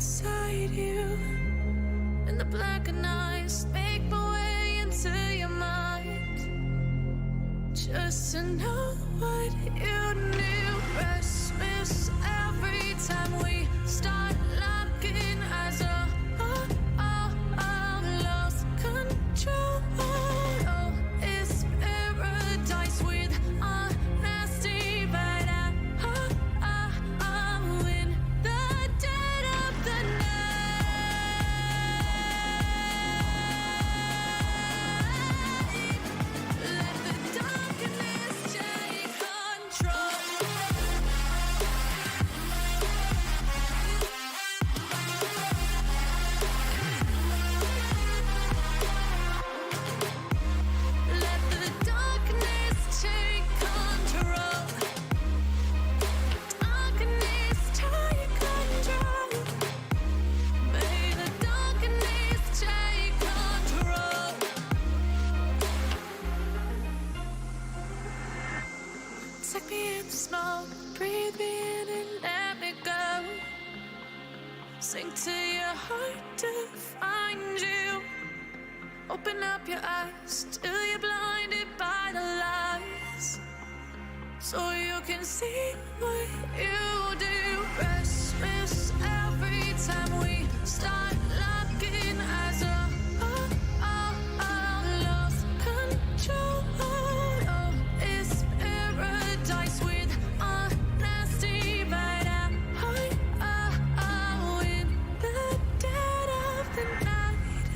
inside you, and the blackened eyes make my way into your mind, just to know what you knew. Restless every time we start locking eyes. Lost control. Oh, it's paradise with honesty, but I'm in the dead of the night. Let the darkness take control. Let the darkness take control. Darkness take control. May the darkness take control. Take me in the smoke, breathe me in and let me go. Sink to your heart to find you. Open up your eyes till you're blinded by the lies, so you can see what you do. Restless every time we start locking eyes. Lost control. Oh, it's paradise with honesty, but I'm in the dead of the night.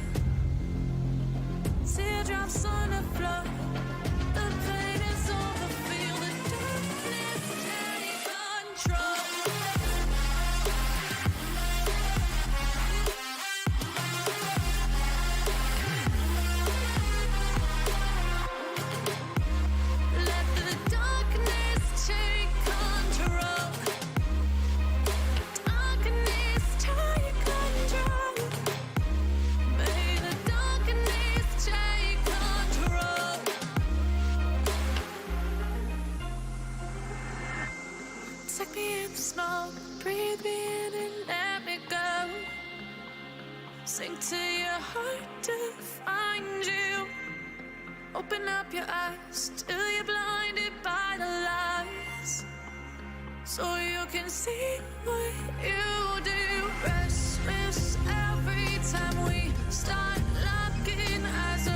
Teardrops on the floor. The pain is over. Feel the darkness take control. Let the darkness take control. Darkness take control. May the darkness take control. Take me in the smoke, breathe me in and let me go. Sink to your heart to find you. Open up your eyes till you're blinded by the lies, so you can see what you do. Restless every time we start locking eyes.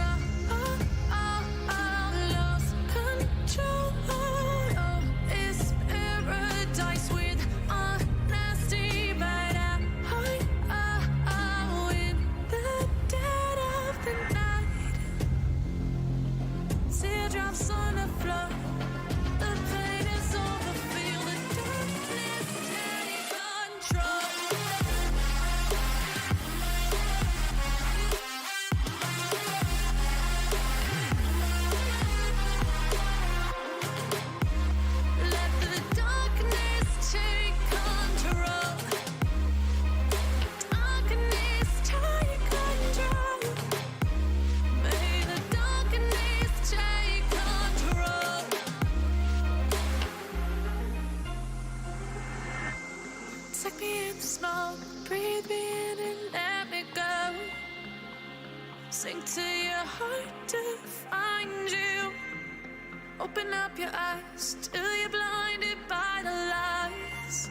Lost control. Oh, it's paradise with honesty, but I'm in the dead of the night. Teardrops on the floor. The pain is over. Feel the darkness take control. Let the darkness take control. Darkness take control. May the darkness take control. Take me in the smoke, breathe me in and let me go. Sink to your heart to find you. Open up your eyes till you're blinded by the lies,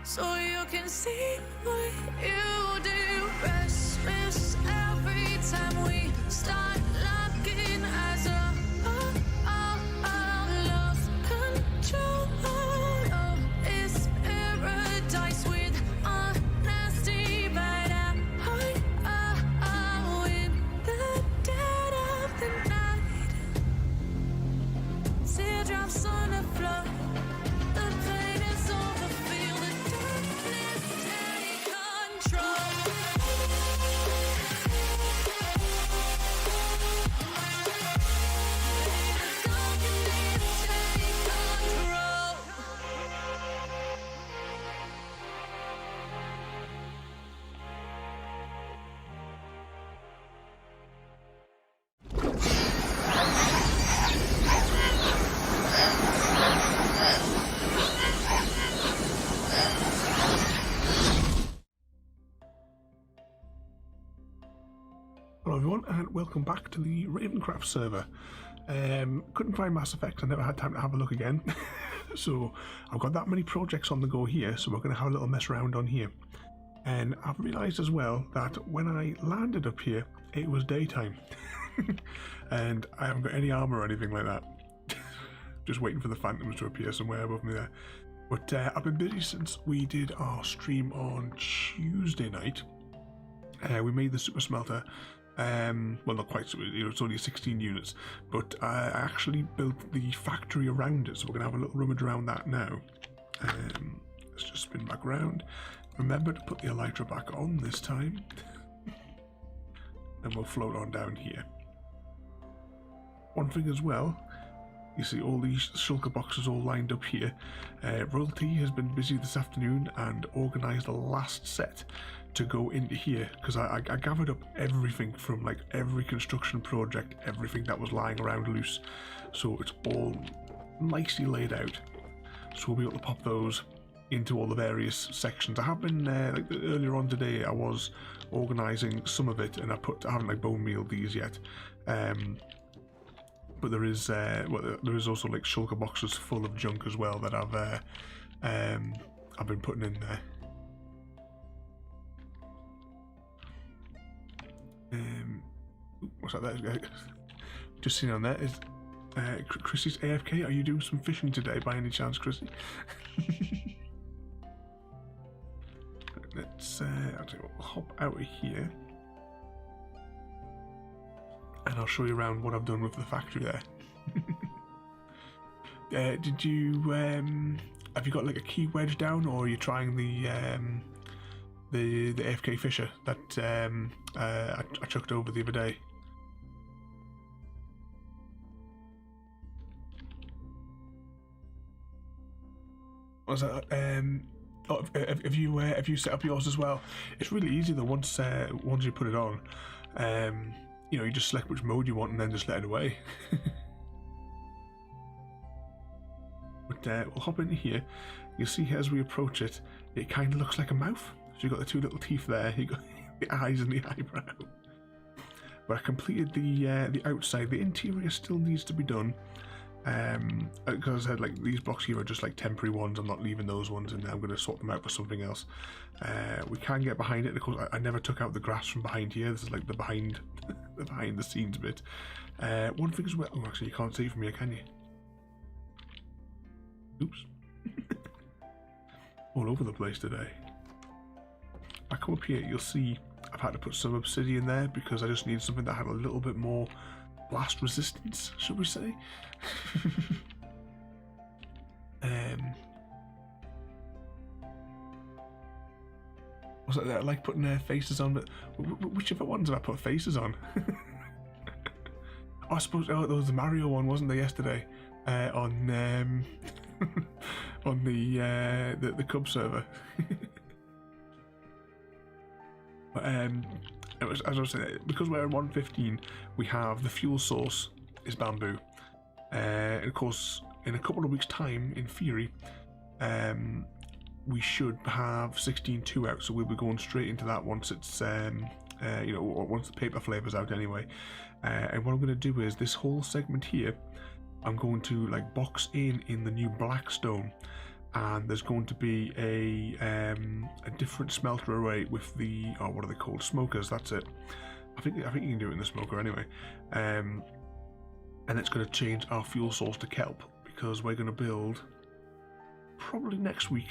so you can see what you do. Restless every time we start locking eyes. Lost control. Oh, it's paradise with honesty, but I'm in the dead of the night. Teardrops on the floor. The pain is over. Feel the darkness take control. Hello everyone and welcome back to the RavenCraft server. Couldn't find Mass Effect, I never had time to have a look again. So I've got that many projects on the go here, so we're going to have a little mess around on here. And I've realised as well that when I landed up here, it was daytime. And I haven't got any armour or anything like that. Just waiting for the phantoms to appear somewhere above me there. But I've been busy since we did our stream on Tuesday night. We made the Super Smelter. Well, not quite, it's only 16 units, but I actually built the factory around it, so we're going to have a little rummage around that now. Let's just spin back around. Remember to put the elytra back on this time, and we'll float on down here. One thing as well, you see all these shulker boxes all lined up here. Royalty has been busy this afternoon and organised the last set to go into here, because I gathered up everything from like every construction project, everything that was lying around loose, so it's all nicely laid out, so we'll be able to pop those into all the various sections. I have been like earlier on today I was organising some of it, and I haven't like bone mealed these yet, but there is also like shulker boxes full of junk as well that I've been putting in there. What's that there? Just seen on there is Chrissy's AFK. Are you doing some fishing today by any chance, Chrissy? Let's we'll hop out of here and I'll show you around what I've done with the factory there. Did you have you got like a key wedge down, or are you trying the AFK fisher that I chucked over the other day? Was that have you set up yours as well? It's really easy though. Once you put it on, you know, you just select which mode you want and then just let it away. But we'll hop into here. You'll see as we approach it, it kind of looks like a mouth. So you've got the two little teeth there. You got the eyes and the eyebrow. But I completed the outside. The interior still needs to be done. Because I said, like, these blocks here are just like temporary ones. I'm not leaving those ones, and I'm going to swap them out for something else. We can get behind it. Of course, I never took out the grass from behind here. This is like the behind the scenes bit. One thing as well. Oh, actually, you can't see from here, can you? Oops. All over the place today. I come up here, you'll see I've had to put some obsidian there because I just need something that had a little bit more blast resistance, should we say? Was that I like putting faces on, but which of the ones have I put faces on? Oh, I suppose there was the Mario one, wasn't there, yesterday? On on the Cub server. But as I was saying, because we're in 1.15, we have the fuel source is bamboo, and of course in a couple of weeks' time, in theory, we should have 16.2 out, so we'll be going straight into that once it's you know, once the paper flavor's out anyway. And what I'm going to do is this whole segment here, I'm going to like box in the new Blackstone, and there's going to be a different smelter array with the, oh, what are they called? Smokers. That's it. I think you can do it in the smoker anyway. And it's going to change our fuel source to kelp, because we're going to build probably next week.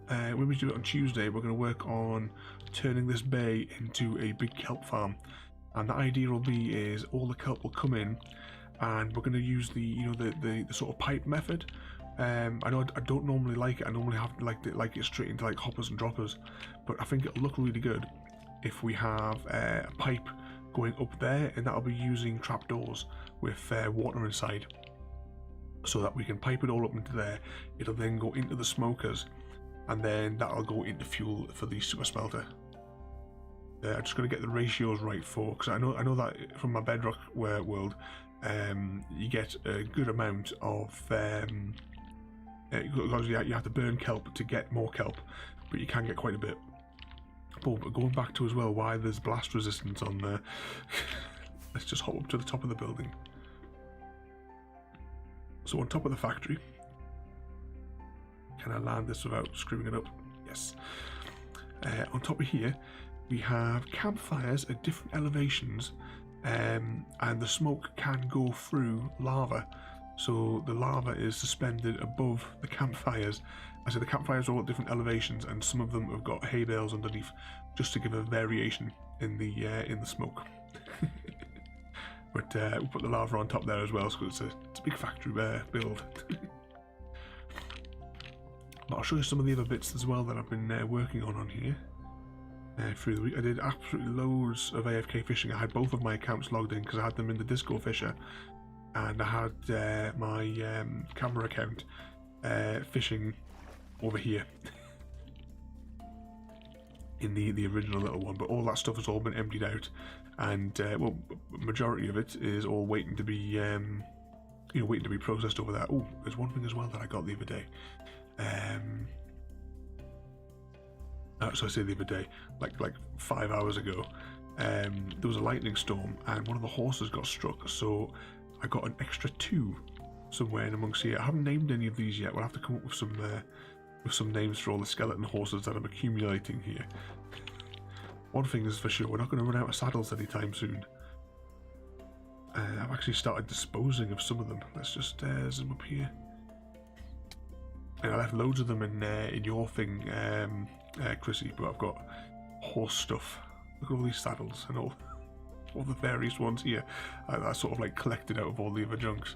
When we do it on Tuesday, we're going to work on turning this bay into a big kelp farm, and the idea will be is all the kelp will come in, and we're going to use the, you know, the sort of pipe method. I know I don't normally like it. I normally have like it straight into like hoppers and droppers, but I think it'll look really good if we have a pipe going up there, and that'll be using trapdoors with water inside, so that we can pipe it all up into there. It'll then go into the smokers, and then that'll go into fuel for the super smelter. I'm just going to get the ratios right for, because I know that from my bedrock world, you get a good amount of because you have to burn kelp to get more kelp, but you can get quite a bit. But going back to as well why there's blast resistance on there. Let's just hop up to the top of the building. So on top of the factory, can I land this without screwing it up? Yes. On top of here, we have campfires at different elevations, and the smoke can go through lava. So the lava is suspended above the campfires. I say the campfires are all at different elevations, and some of them have got hay bales underneath, just to give a variation in the smoke. But we'll put the lava on top there as well, so it's a big factory build. But I'll show you some of the other bits as well that I've been working on here through the week. I did absolutely loads of AFK fishing. I had both of my accounts logged in because I had them in the Disco Fisher, and I had my camera account fishing over here in the original little one. But all that stuff has all been emptied out, and well, majority of it is all waiting to be waiting to be processed over there. Oh, there's one thing as well that I got the other day. So I say the other day, like 5 hours ago, there was a lightning storm and one of the horses got struck, so I got an extra 2 somewhere in amongst here. I haven't named any of these yet. We'll have to come up with some names for all the skeleton horses that I'm accumulating here. One thing is for sure, we're not going to run out of saddles anytime soon. I've actually started disposing of some of them. Let's just zoom up here. And I left loads of them in your thing, Chrissy, but I've got horse stuff. Look at all these saddles and all the various ones here. I sort of like collected out of all the other junks.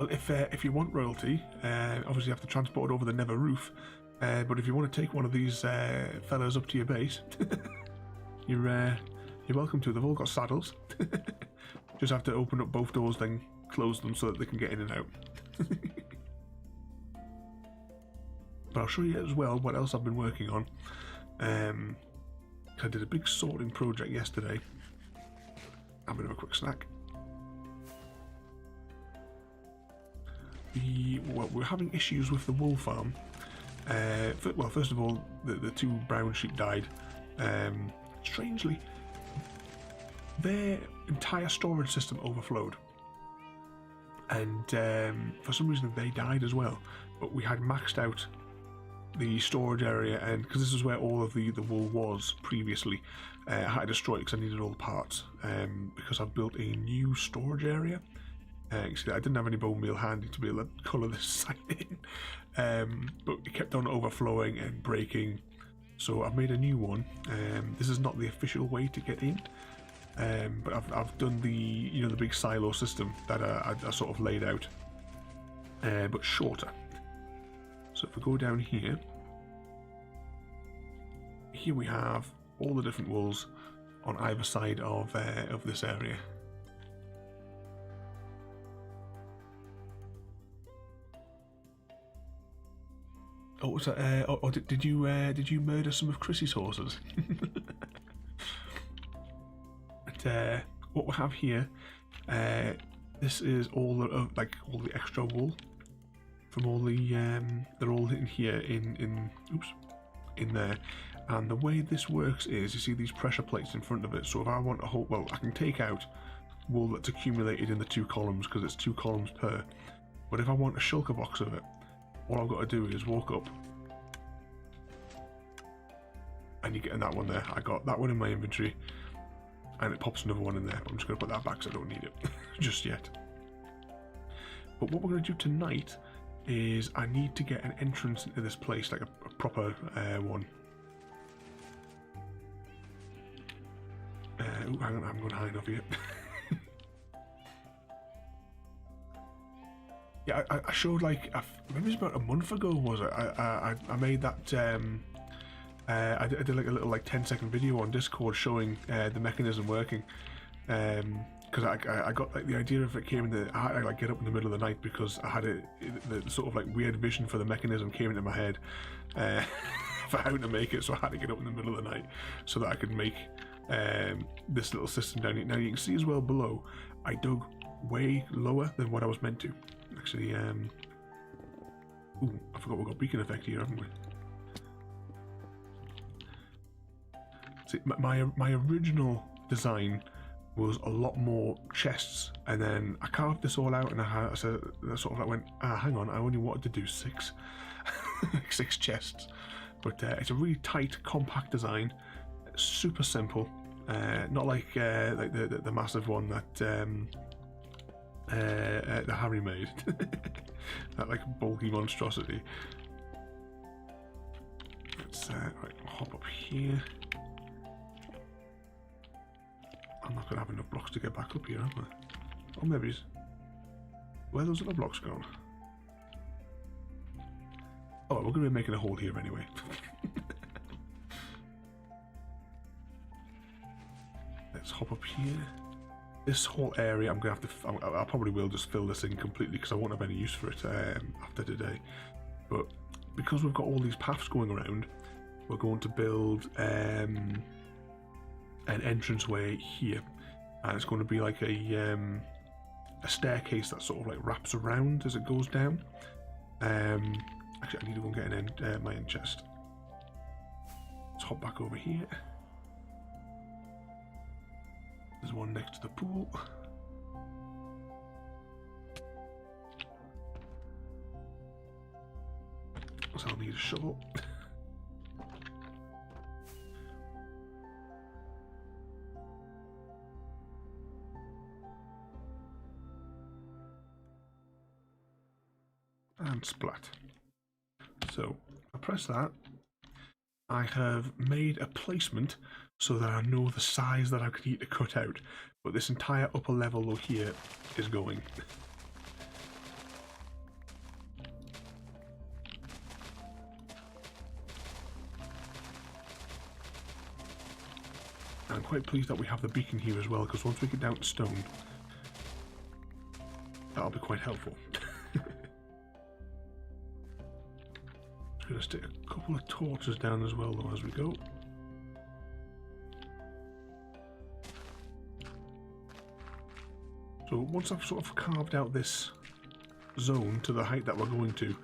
Well, if you want royalty, obviously you have to transport it over the Nether roof. But if you want to take one of these fellas up to your base, you're welcome to. They've all got saddles. Just have to open up both doors, then close them so that they can get in and out. But I'll show you as well what else I've been working on. I did a big sorting project yesterday. I'm gonna have a quick snack. We're having issues with the wool farm. Well, first of all, the 2 brown sheep died. Strangely, their entire storage system overflowed, and for some reason they died as well. But we had maxed out the storage area, and because this is where all of the wool was previously, I had to destroy it because I needed all the parts, because I've built a new storage area. You see, I didn't have any bone meal handy to be able to colour this site in, but it kept on overflowing and breaking. So I've made a new one. This is not the official way to get in, but I've done the the big silo system that I sort of laid out, but shorter. So if we go down here, we have all the different wools on either side of this area. Oh, so, did you murder some of Chrissy's horses? But what we have here, this is all all the extra wool from all the they're all in here in there. And the way this works is, you see these pressure plates in front of it. So if I want a whole, well, I can take out wool that's accumulated in the 2 columns because it's 2 columns per. But if I want a shulker box of it, all I've got to do is walk up, and you get in that one there. I got that one in my inventory, and it pops another one in there. But I'm just going to put that back so I don't need it just yet. But what we're going to do tonight is I need to get an entrance into this place, like a proper one. Ooh, hang on, I'm going high enough here. Yeah, I showed maybe it was about a month ago, was it? I made that. I did like a little 10-second video on Discord showing the mechanism working. Because I got the idea of it came in I had to get up in the middle of the night because I had the sort of weird vision for the mechanism came into my head for how to make it. So I had to get up in the middle of the night so that I could make this little system down here. Now you can see as well below, I dug way lower than what I was meant to. Actually, ooh, I forgot we've got beacon effect here, haven't we? See, my original design was a lot more chests, and then I carved this all out, and I sort of like went, hang on, I only wanted to do 6, 6 chests. But it's a really tight, compact design, super simple, not like the massive one that Harry made, that like bulky monstrosity. Let's right, hop up here. I'm not going to have enough blocks to get back up here, am I? Or maybe... Where are those other blocks gone? Oh, we're going to be making a hole here anyway. Let's hop up here. This whole area, I'm going to have to... I probably will just fill this in completely because I won't have any use for it after today. But because we've got all these paths going around, we're going to build... an entranceway here, and it's going to be like a staircase that sort of like wraps around as it goes down. Actually, I need to go and get my end chest. Let's hop back over here. There's one next to the pool. So I'll need a shovel. And splat. So I press that. I have made a placement so that I know the size that I could need to cut out, but this entire upper level over here is going. And I'm quite pleased that we have the beacon here as well, because once we get down to stone, that'll be quite helpful. I'm going to stick a couple of torches down as well though as we go. So once I've sort of carved out this zone to the height that we're going to,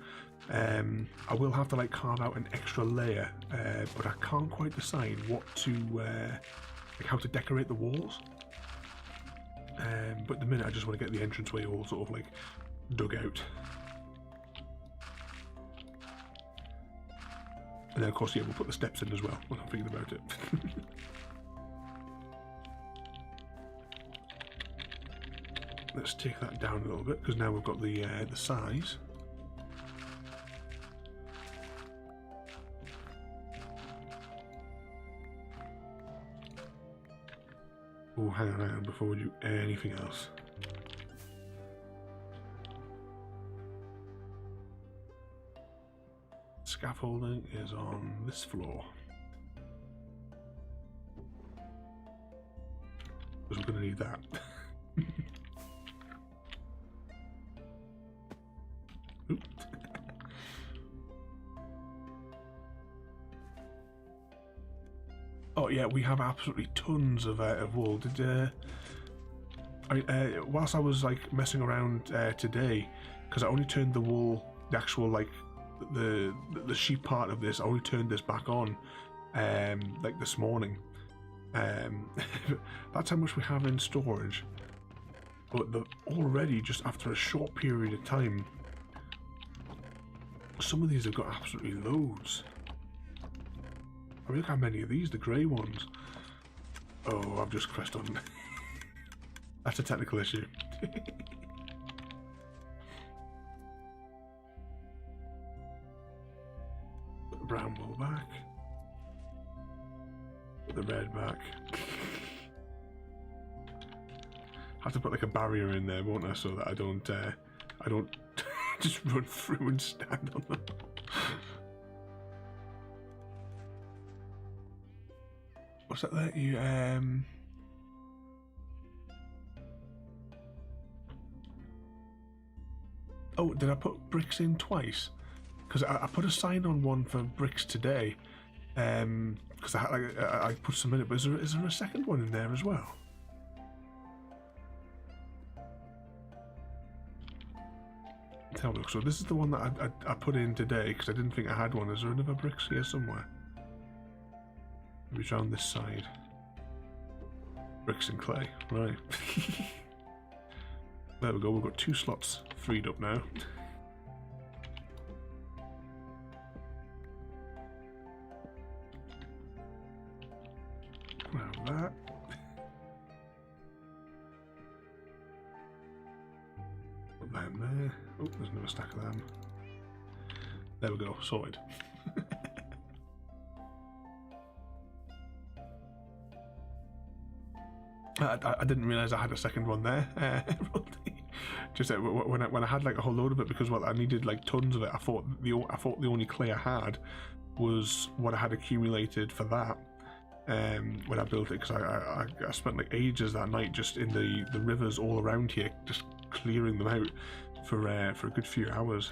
I will have to like carve out an extra layer, but I can't quite decide what to, like how to decorate the walls. But at the minute I just want to get the entranceway all sort of like dug out. And then of course, yeah, we'll put the steps in as well when I'm thinking about it. Let's take that down a little bit, because now we've got the size. Oh, hang on, before we do anything else. Scaffolding is on this floor. Because we're going to need that. Oh yeah, we have absolutely tons of wool. Whilst I was like messing around today, because I only turned the wool, the actual like the sheep part of this, I only turned this back on like this morning. That's how much we have in storage. But already, just after a short period of time, some of these have got absolutely loads. I mean, look how many of these, the grey ones. Oh, I've just pressed on. That's a technical issue. Put the brown wool back. Put the red back. Have to put like a barrier in there, won't I, so that I don't just run through and stand on them. What's that there? You Oh, did I put bricks in twice? Because I put a sign on one for bricks today. Because I put some in it, but is there a second one in there as well? let's have a look. So this is the one that I put in today because I didn't think I had one. Is there another bricks here somewhere? Maybe it's around this side. Bricks and clay, right. There we go, we've got 2 slots freed up now. Grab that. Put that in there. Oh, there's another stack of them. There we go, sorted. I didn't realise I had a second one there. Just when I had like a whole load of it, because I needed like tons of it. I thought the only clay I had was what I had accumulated for that when I built it, because I spent like ages that night just in the rivers all around here, just clearing them out for a good few hours.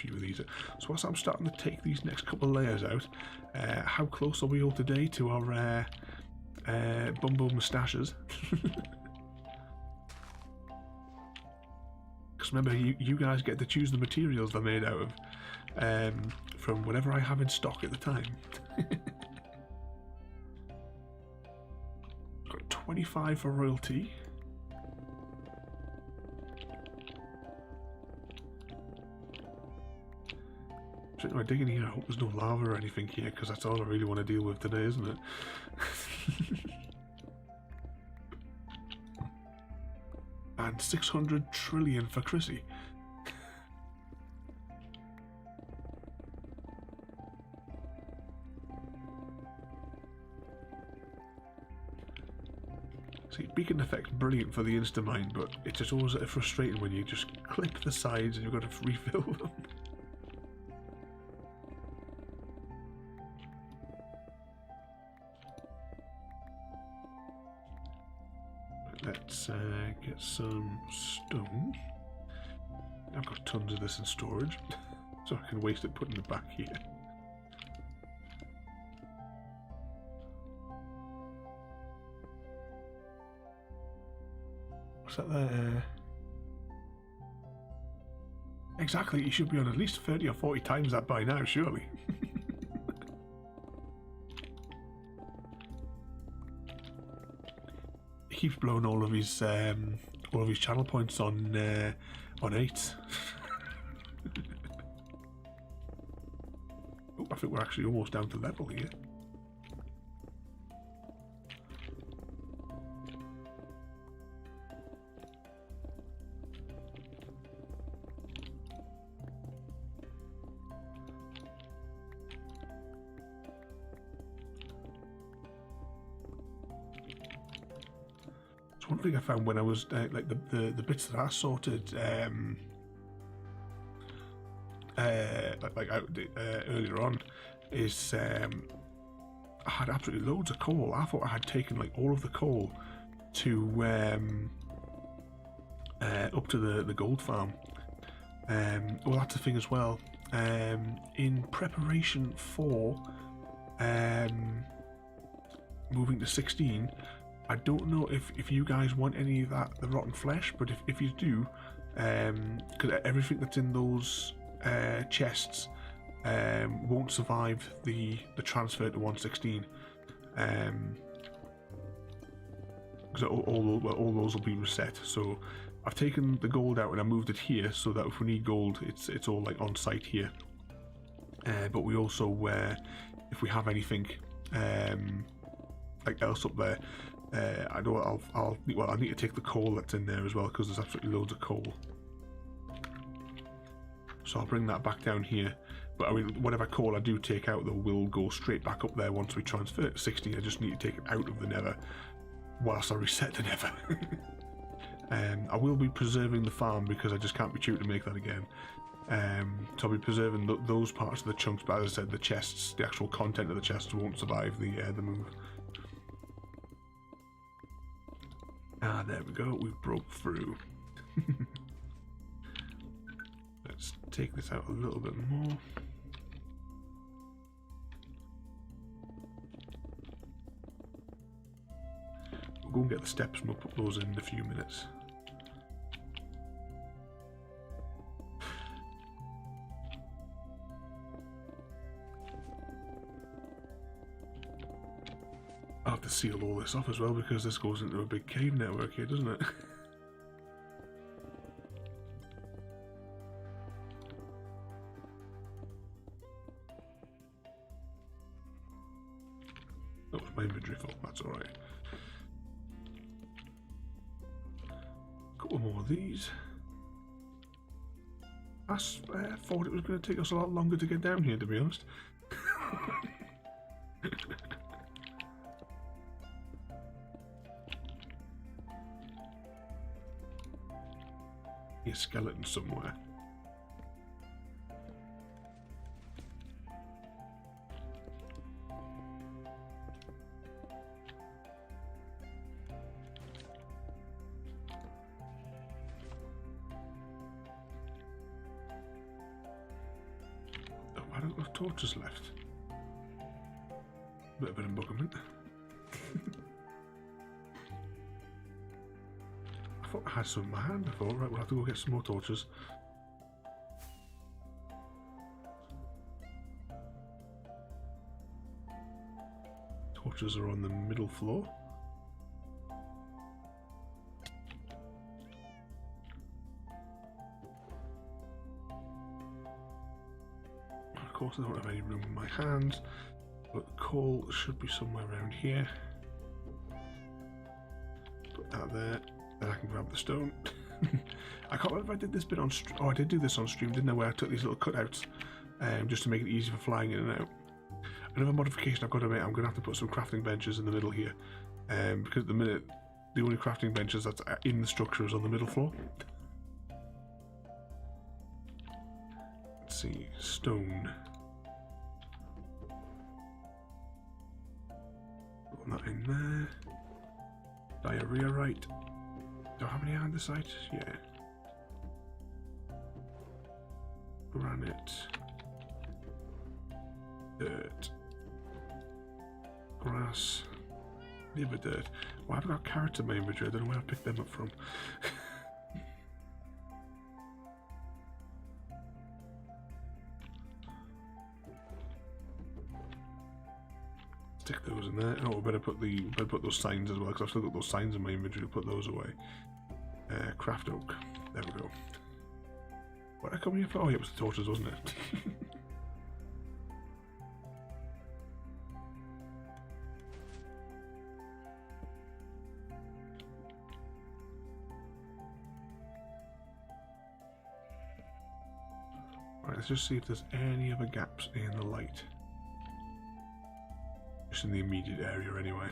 Of these. So whilst I'm starting to take these next couple of layers out, how close are we all today to our bumbo moustaches? Because remember, you guys get to choose the materials they're made out of from whatever I have in stock at the time. Got 25 for royalty. Am I digging here? I hope there's no lava or anything here, because that's all I really want to deal with today, isn't it? And 600 trillion for Chrissy. See, beacon effect's brilliant for the Instamine, but it's just always frustrating when you just clip the sides and you've got to refill them. Let's get some stone. I've got tons of this in storage, so I can waste it putting it back here. What's that there? Exactly, you should be on at least 30 or 40 times that by now, surely. He keeps blowing all of his channel points on 8. Oh, I think we're actually almost down to level here. One thing I found when I was like the bits that I sorted earlier on is I had absolutely loads of coal. I thought I had taken like all of the coal to up to the gold farm. Well, that's the thing as well. In preparation for moving to 16. I don't know if you guys want any of that, the rotten flesh, but if you do, because everything that's in those chests won't survive the transfer to 116. Because all those will be reset. So I've taken the gold out and I moved it here so that if we need gold, it's all like on site here. But we also, if we have anything like else up there. I know I'll need to take the coal that's in there as well, because there's absolutely loads of coal. So I'll bring that back down here. But I mean, whatever coal I do take out, though, will go straight back up there once we transfer it to 16. I just need to take it out of the nether whilst I reset the nether. I will be preserving the farm because I just can't be due to make that again. So I'll be preserving those parts of the chunks, but as I said, the chests, the actual content of the chests won't survive the move. Ah, there we go, we broke through. Let's take this out a little bit more. go and get the steps and we'll put those in a few minutes. I'll have to seal all this off as well because this goes into a big cave network here, doesn't it? That was my inventory fault, that's alright. Couple more of these. I thought it was going to take us a lot longer to get down here, to be honest. A skeleton somewhere. Oh, I don't have torches left. Bit of an embuggerment. I had some in my hand before. Right, we'll have to go get some more torches. Torches are on the middle floor. Of course, I don't have any room in my hands, but the coal should be somewhere around here. Put that there. Then I can grab the stone. I can't remember if I did this bit on stream. Oh, I did do this on stream, didn't I? Where I took these little cutouts just to make it easy for flying in and out. Another modification I've got to make, I'm going to have to put some crafting benches in the middle here. Because at the minute, the only crafting benches that's in the structure is on the middle floor. Let's see, stone. Put that in there. Diarrhea right. Do I have any andesite? Yeah. Granite. Dirt. Grass. Liver dirt. Well, I've got carrots in my inventory. I don't know where I picked them up from. Stick those in there. Oh, we better put those signs as well because I've still got those signs in my inventory. Put those away. Craft oak. There we go. What did I come here for? Oh, yeah, it was the torches, wasn't it? Right, let's just see if there's any other gaps in the light. Just in the immediate area, anyway.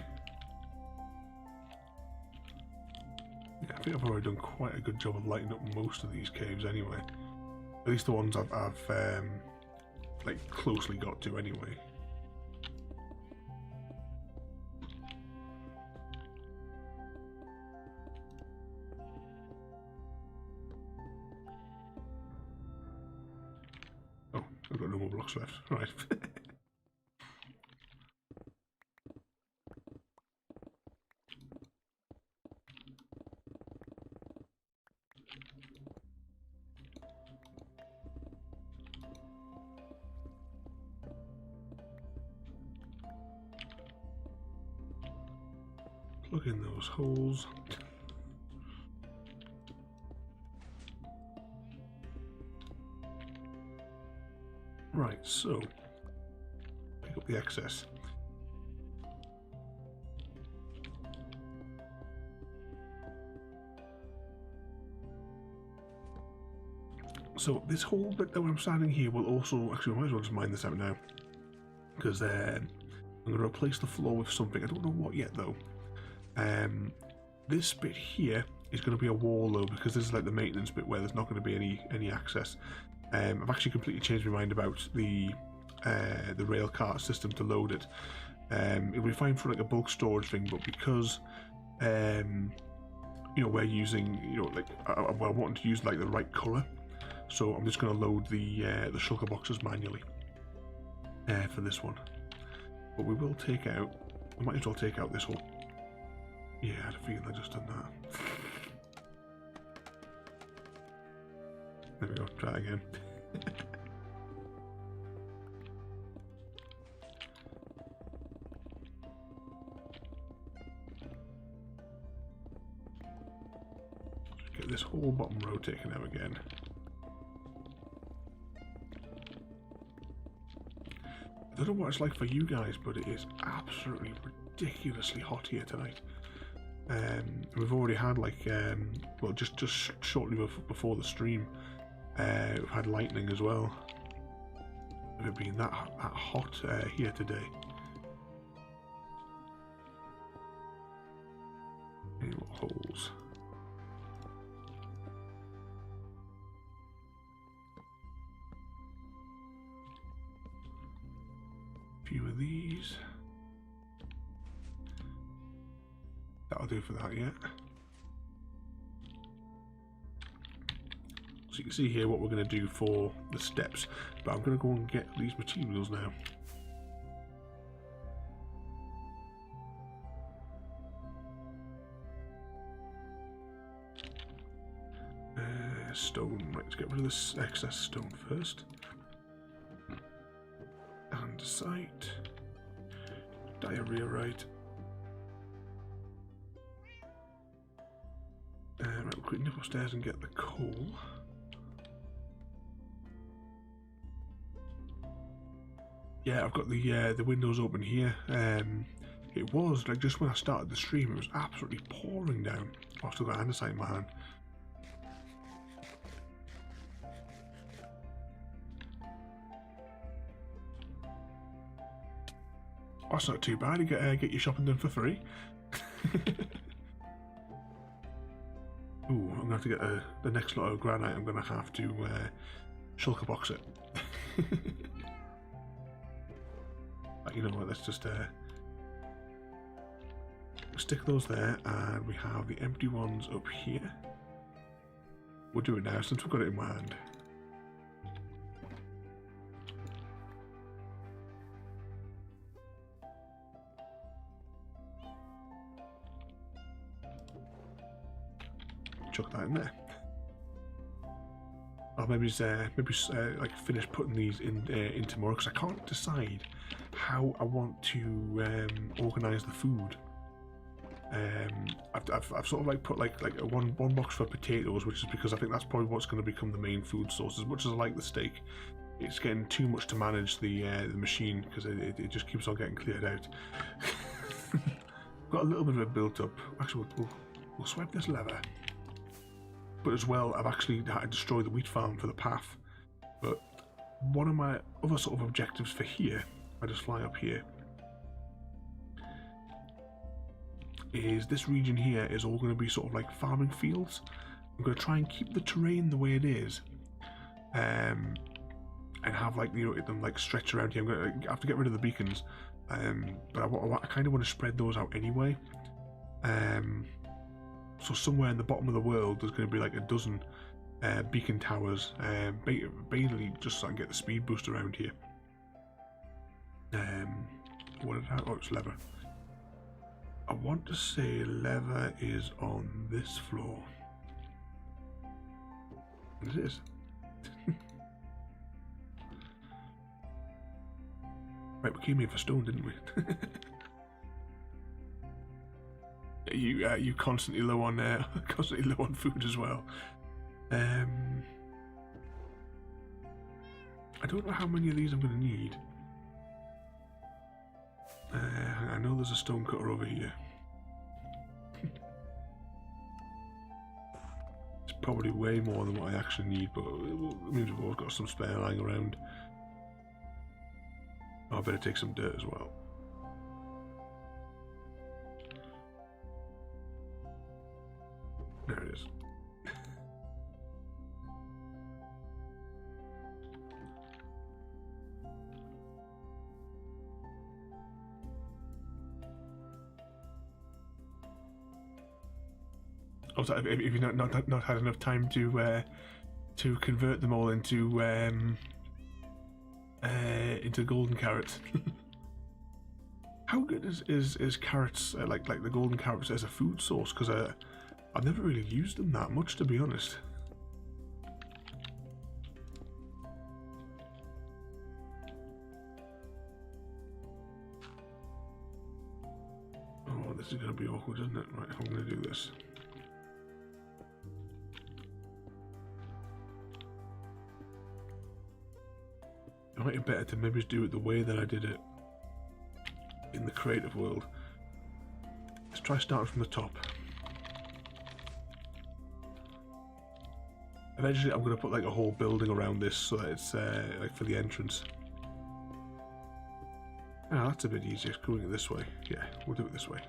Yeah, I think I've already done quite a good job of lighting up most of these caves anyway. At least the ones I've like closely got to anyway. Oh, I've got no more blocks left. Right. Plug in those holes. Right, so pick up the excess. So this whole bit that I'm standing here will also, actually I might as well just mine this out now, because I'm going to replace the floor with something. I don't know what yet though. This bit here is going to be a wall though, because this is like the maintenance bit where there's not going to be any access. I've actually completely changed my mind about the rail cart system to load it. It'll be fine for like a bulk storage thing, but because you know, we're using, you know, like I want to use like the right colour, so I'm just going to load the shulker boxes manually for this one. But we will take out, I might as well take out this whole Yeah, I had a feeling I just done that. There we go, try it again. Get this whole bottom row taken out again. I don't know what it's like for you guys, but it is absolutely ridiculously hot here tonight. We've already had like, well, just shortly before the stream, we've had lightning as well. With it being that hot here today. Any more holes? Few of these. That'll do for that, yeah. So you can see here what we're going to do for the steps, but I'm going to go and get these materials now. Stone, right, let's get rid of this excess stone first. Andesite, diarrhearite. Right, we'll quickly nip upstairs and get the coal. Yeah, I've got the windows open here. It was like just when I started the stream, it was absolutely pouring down. I've still got andesite in my hand. Oh, that's not too bad. You get your shopping done for free. Ooh, I'm gonna have to get the next lot of granite. I'm gonna have to shulker box it. But you know what? Let's just stick those there, and we have the empty ones up here. We'll do it now since we've got it in my hand. Chuck that in there. I'll maybe like finish putting these in tomorrow, because I can't decide how I want to organise the food. I've sort of like put like a one box for potatoes, which is because I think that's probably what's going to become the main food source. As much as I like the steak, it's getting too much to manage the machine, because it just keeps on getting cleared out. Got a little bit of it built up. Actually, we'll swipe this lever. But as well, I've actually had to destroy the wheat farm for the path. But one of my other sort of objectives for here, I just fly up here, is this region here is all going to be sort of like farming fields. I'm going to try and keep the terrain the way it is, and have like, you know, them like stretch around here. I'm going to have to get rid of the beacons, but I kind of want to spread those out anyway. So somewhere in the bottom of the world, there's going to be like a dozen beacon towers, basically just so I can get the speed boost around here. What did I? Oh, it's lever. I want to say lever is on this floor. And it is. Right, we came here for stone, didn't we? You constantly low on food as well. I don't know how many of these I'm going to need. I know there's a stone cutter over here. It's probably way more than what I actually need, but it means we've always got some spare lying around. Oh, I better take some dirt as well. There it is. Also, if you've not had enough time to convert them all into golden carrots. How good is carrots, like the golden carrots, as a food source? Because I've never really used them that much, to be honest. Oh, this is going to be awkward, isn't it? Right, I'm going to do this. It might be better to maybe do it the way that I did it in the creative world. Let's try starting from the top. Eventually I'm going to put like a whole building around this so that it's like for the entrance. Ah, that's a bit easier, going it this way. Yeah, we'll do it this way.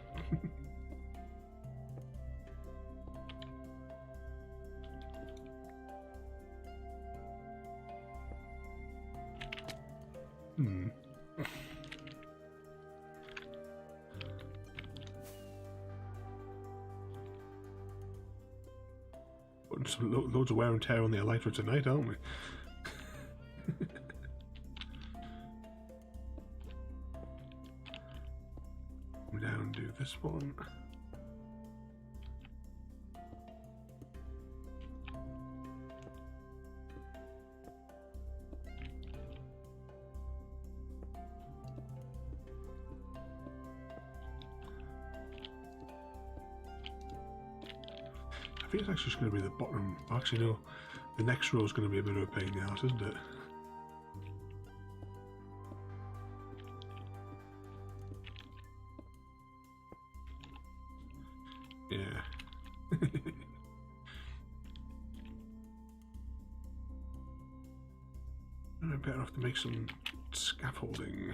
Putting some loads of wear and tear on the Elytra tonight, aren't we? Come down, do this one. I think it's actually just going to be the bottom. Actually, no. The next row is going to be a bit of a pain in the ass, isn't it? Yeah. I'm better off to make some scaffolding.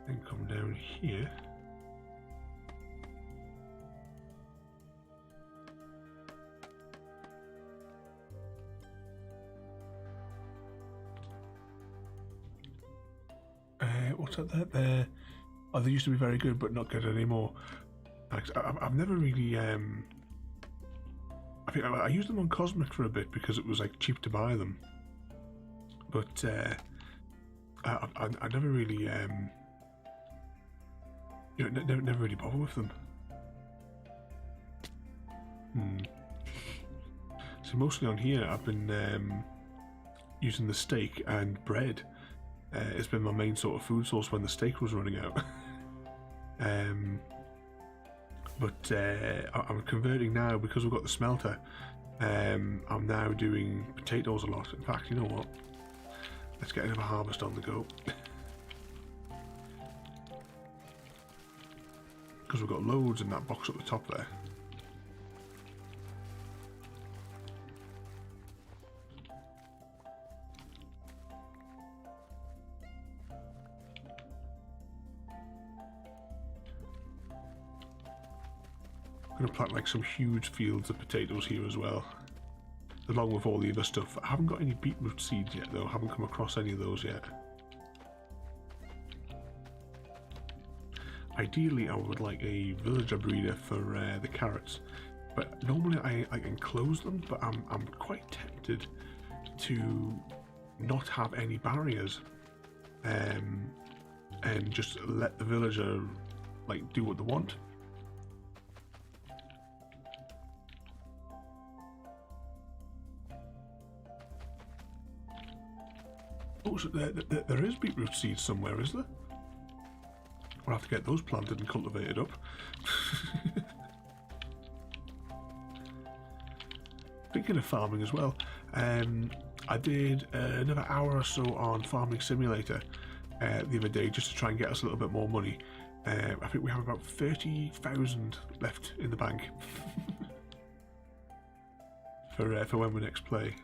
Then come down here. What's that there? Oh, they used to be very good, but not good anymore. I've never really. I think I used them on Cosmic for a bit because it was like cheap to buy them, but I never really, never really bother with them. So mostly on here, I've been using the steak and bread. It's been my main sort of food source when the steak was running out. But I'm converting now because we've got the smelter. I'm now doing potatoes a lot. In fact, you know what? Let's get another harvest on the go. Because we've got loads in that box at the top there. I'm going to plant like some huge fields of potatoes here as well, along with all the other stuff. I haven't got any beetroot seeds yet though, I haven't come across any of those yet. Ideally I would like a villager breeder for the carrots, but normally I enclose them, but I'm quite tempted to not have any barriers and just let the villager like do what they want. Oh, so there is beetroot seeds somewhere, is there? We'll have to get those planted and cultivated up. Thinking of farming as well, I did another hour or so on Farming Simulator the other day just to try and get us a little bit more money. I think we have about 30,000 left in the bank for when we next play.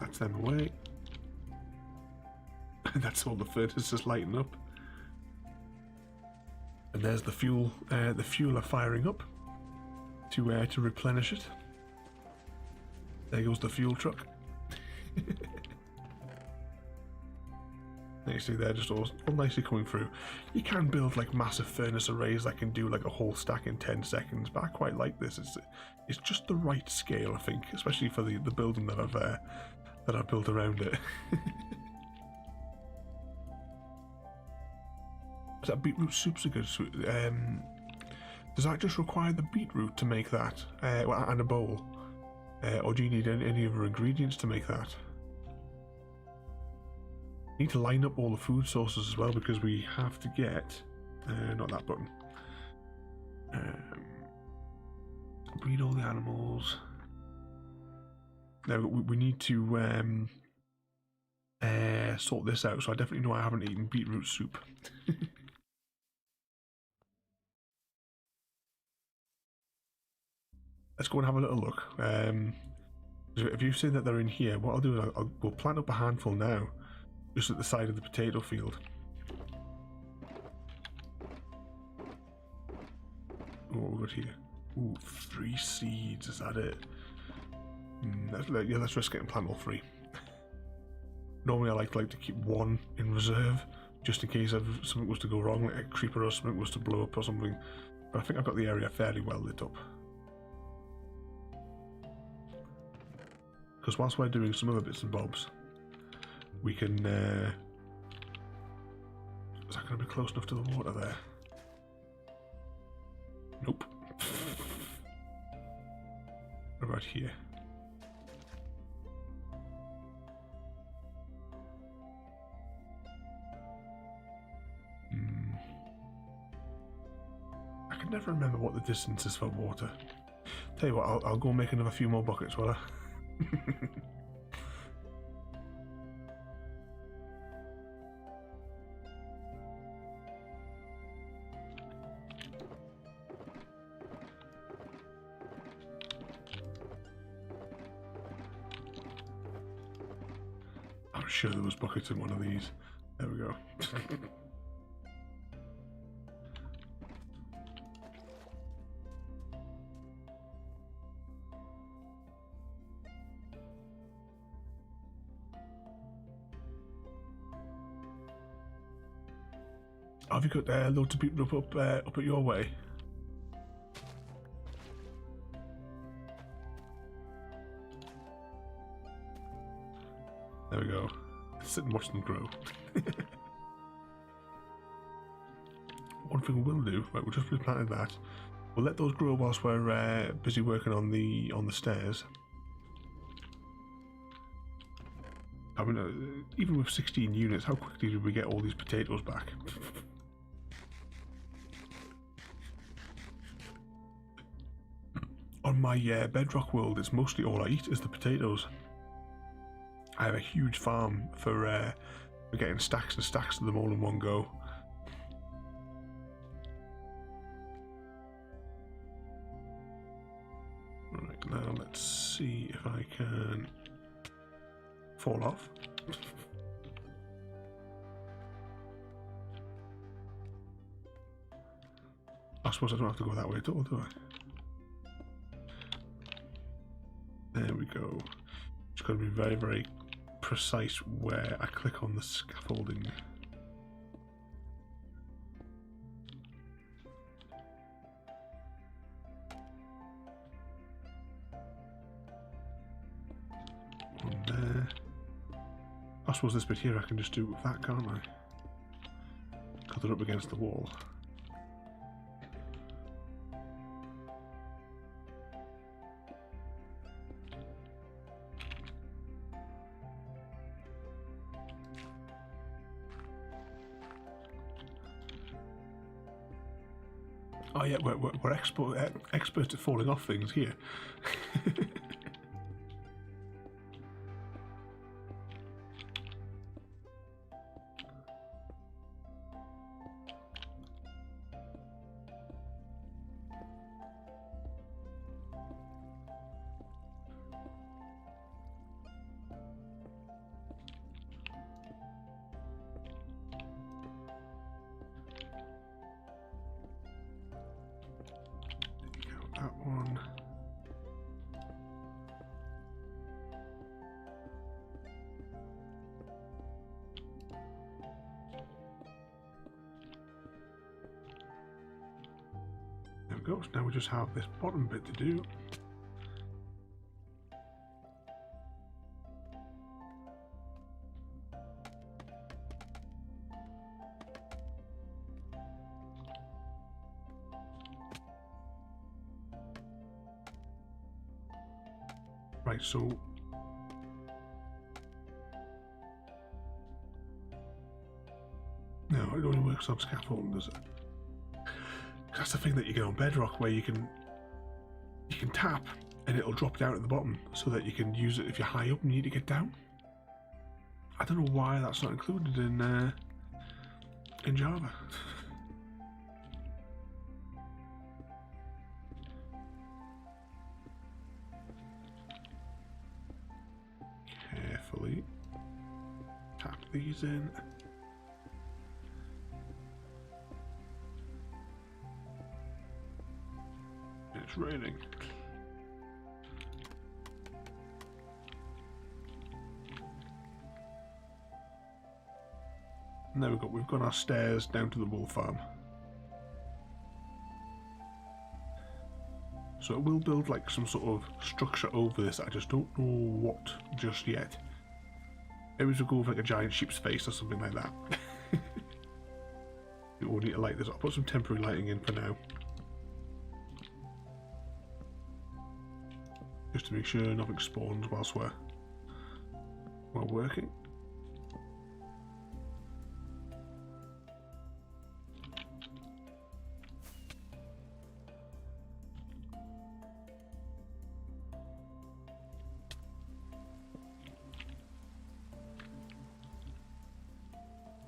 That's them away. And that's all the furnaces lighting up. And there's the fuel. The fuel are firing up to replenish it. There goes the fuel truck. You see they're just all nicely coming through. You can build like massive furnace arrays that can do like a whole stack in 10 seconds, but I quite like this. It's just the right scale, I think, especially for the building that I've built around it. That beetroot soup's a good soup. Does that just require the beetroot to make that, and a bowl, or do you need any other ingredients to make that? Need to line up all the food sources as well, because we have to get not that button. Breed all the animals. Now we need to sort this out. So I definitely know I haven't eaten beetroot soup. Let's go and have a little look. If you've seen that they're in here, what I'll do is we'll plant up a handful now, just at the side of the potato field. What we got here? Ooh, 3 seeds. Is that it? Let's risk getting plant all 3. Normally I like to keep 1 in reserve, just in case something was to go wrong, like a creeper or something was to blow up or something. But I think I've got the area fairly well lit up. Because whilst we're doing some other bits and bobs, we can... is that going to be close enough to the water there? Nope. What about here? I can never remember what the distance is for water. Tell you what, I'll go make another few more buckets, will I? I'm sure there was buckets in one of these. There we go. Have you got loads of people up at your way? There we go. Sit and watch them grow. One thing we'll do, right, we'll just replanted that. We'll let those grow whilst we're busy working on the stairs. I mean, even with 16 units, how quickly did we get all these potatoes back? On my bedrock world, it's mostly all I eat is the potatoes. I have a huge farm for getting stacks and stacks of them all in one go. Right, now let's see if I can fall off. I suppose I don't have to go that way at all, do I? There we go. Just got to be very, very precise where I click on the scaffolding. One there. I suppose this bit here I can just do with that, can't I? Cut it up against the wall. Oh yeah, we're experts at falling off things here. That one. go. So now we just have this bottom bit to do. Right, so no, it only works on scaffolding, does it? That's the thing that you get on Bedrock, where you can tap and it'll drop down at the bottom so that you can use it if you're high up and you need to get down. I don't know why that's not included in Java. Carefully tap these in. It's raining. And there we go, we've got our stairs down to the wool farm. So it will build like some sort of structure over this, I just don't know what just yet. Maybe we'll go with like a giant sheep's face or something like that. We will need to light this up. I'll put some temporary lighting in for now. Just to make sure nothing spawns whilst we're working.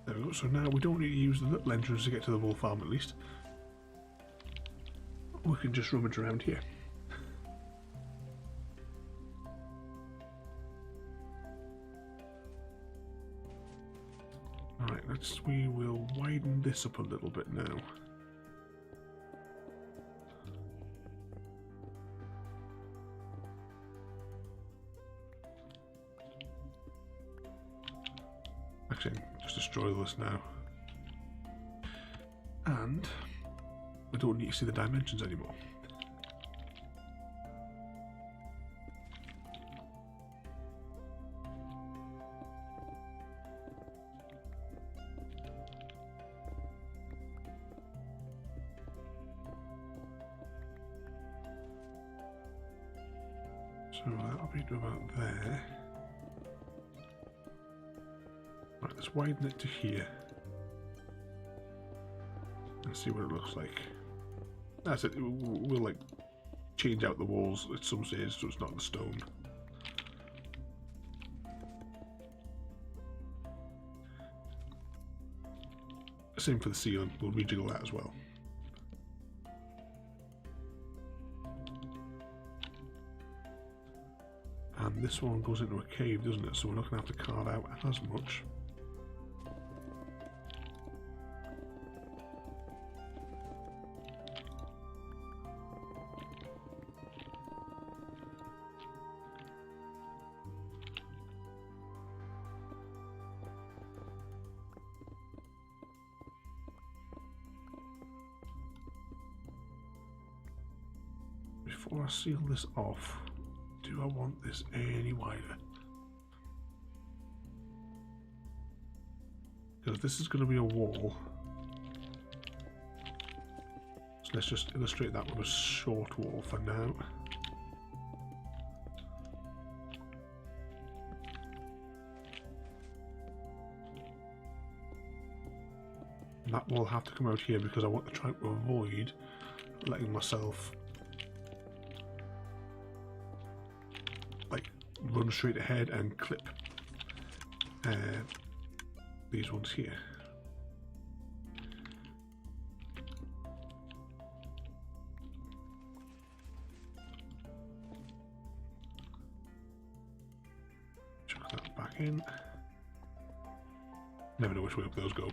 There we go, so now we don't need to use the little entrance to get to the wool farm at least. We can just rummage around here. Alright, we will widen this up a little bit now. Actually, just destroy this now. And we don't need to see the dimensions anymore. So that'll be about there. Right, let's widen it to here. And see what it looks like. That's it, we'll like change out the walls at some stage so it's not the stone. Same for the ceiling, we'll rejiggle that as well. And this one goes into a cave, doesn't it? So we're not going to have to carve out as much. Before I seal this off, do I want this any wider? Because this is going to be a wall. So let's just illustrate that with a short wall for now. And that will have to come out here because I want to try to avoid letting myself run straight ahead and clip these ones here. Chuck that back in. Never know which way up those go.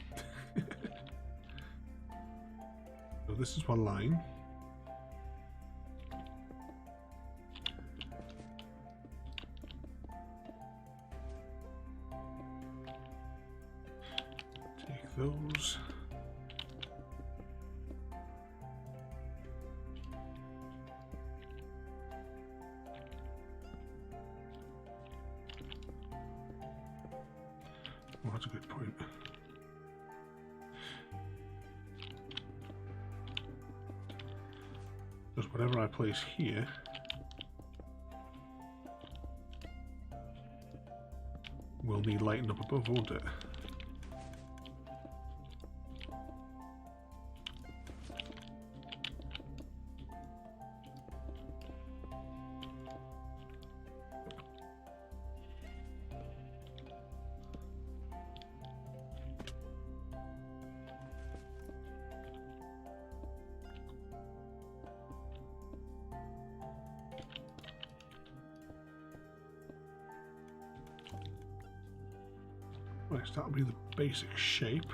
So this is one line. Those. Because whatever I place here will need lighting up above, won't it? Right, so that'll be the basic shape.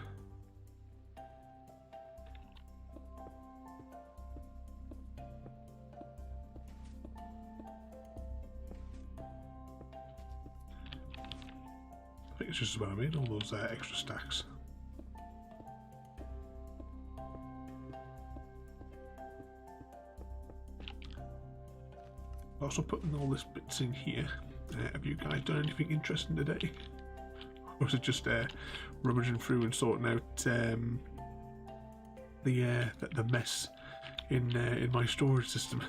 I think it's just about I made all those extra stacks. Also putting all this bits in here. Have you guys done anything interesting today? Or was it just rummaging through and sorting out the mess in my storage system?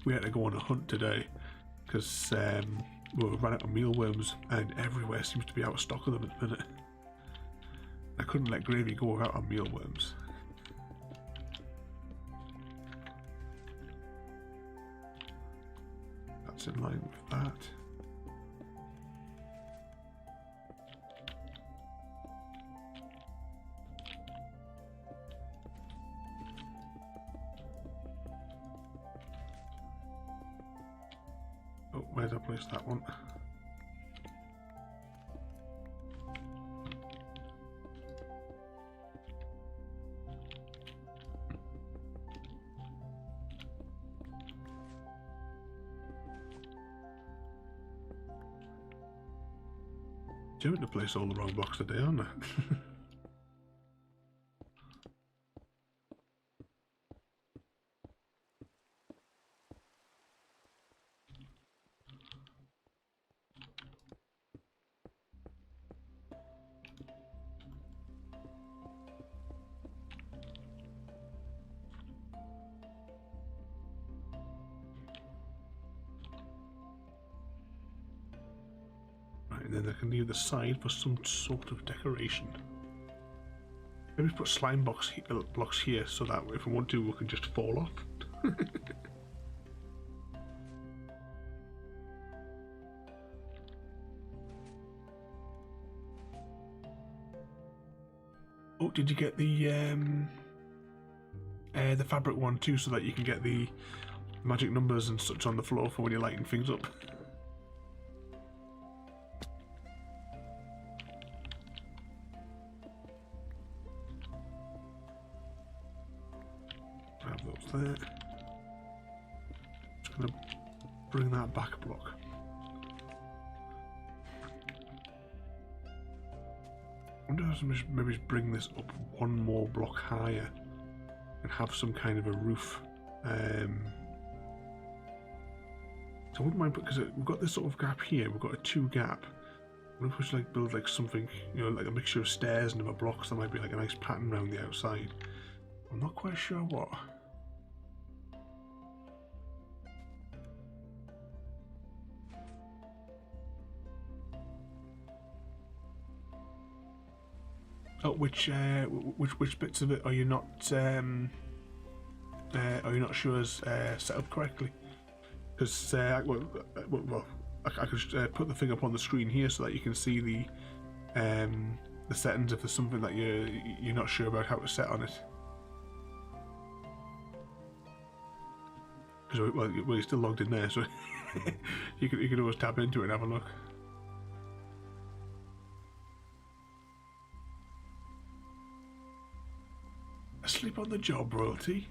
We had to go on a hunt today because we ran out of mealworms, and everywhere seems to be out of stock of them at the minute. I couldn't let Gravy go without our mealworms. That's in line with that. Oh, where did I place that one? You're having to place all the wrong blocks today, aren't I? And then I can leave the side for some sort of decoration. Maybe put slime blocks here so that if we want to, we can just fall off. Oh, did you get the fabric one too, so that you can get the magic numbers and such on the floor for when you're lighting things up? There. Just going to bring that back a block. I wonder if I maybe bring this up one more block higher and have some kind of a roof. So I wouldn't mind, because we've got this sort of gap here. We've got a 2 gap. What if we should like build like something, you know, like a mixture of stairs and other blocks that might be like a nice pattern around the outside. I'm not quite sure what. Oh, which bits of it are you not sure is set up correctly? Because I could put the thing up on the screen here so that you can see the settings if there's something that you're not sure about how to set on it. Because well, you're still logged in there, so you could always tap into it and have a look. Asleep on the job, royalty.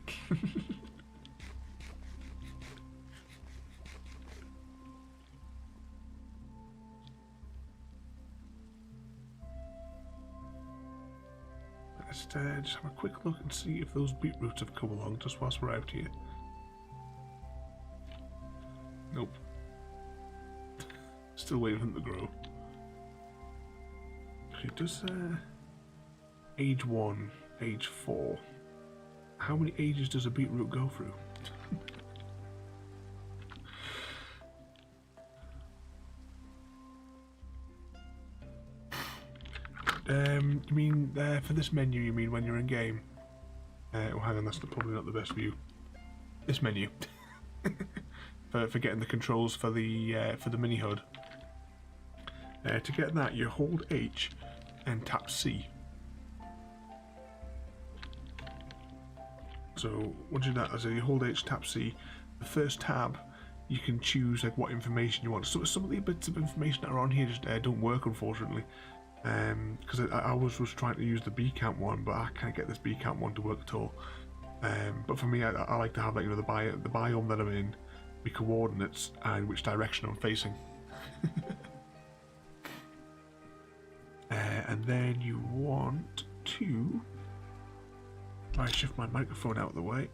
Let's just have a quick look and see if those beetroots have come along just whilst we're out here. Nope. Still waiting for them to grow. It does age 1, age 4. How many ages does a beetroot go through? You mean for this menu? You mean when you're in game? Oh, hang on, that's probably not the best view. This menu for getting the controls for the mini HUD. To get that, you hold H and tap C. So once you do that, you hold H, tap C. The first tab, you can choose like what information you want. So some of the bits of information that are on here just don't work, unfortunately. Because I was trying to use the B count one, but I can't get this B count one to work at all. But for me, I like to have like, you know, the biome that I'm in, the coordinates, and which direction I'm facing. And then you want to. I shift my microphone out of the way.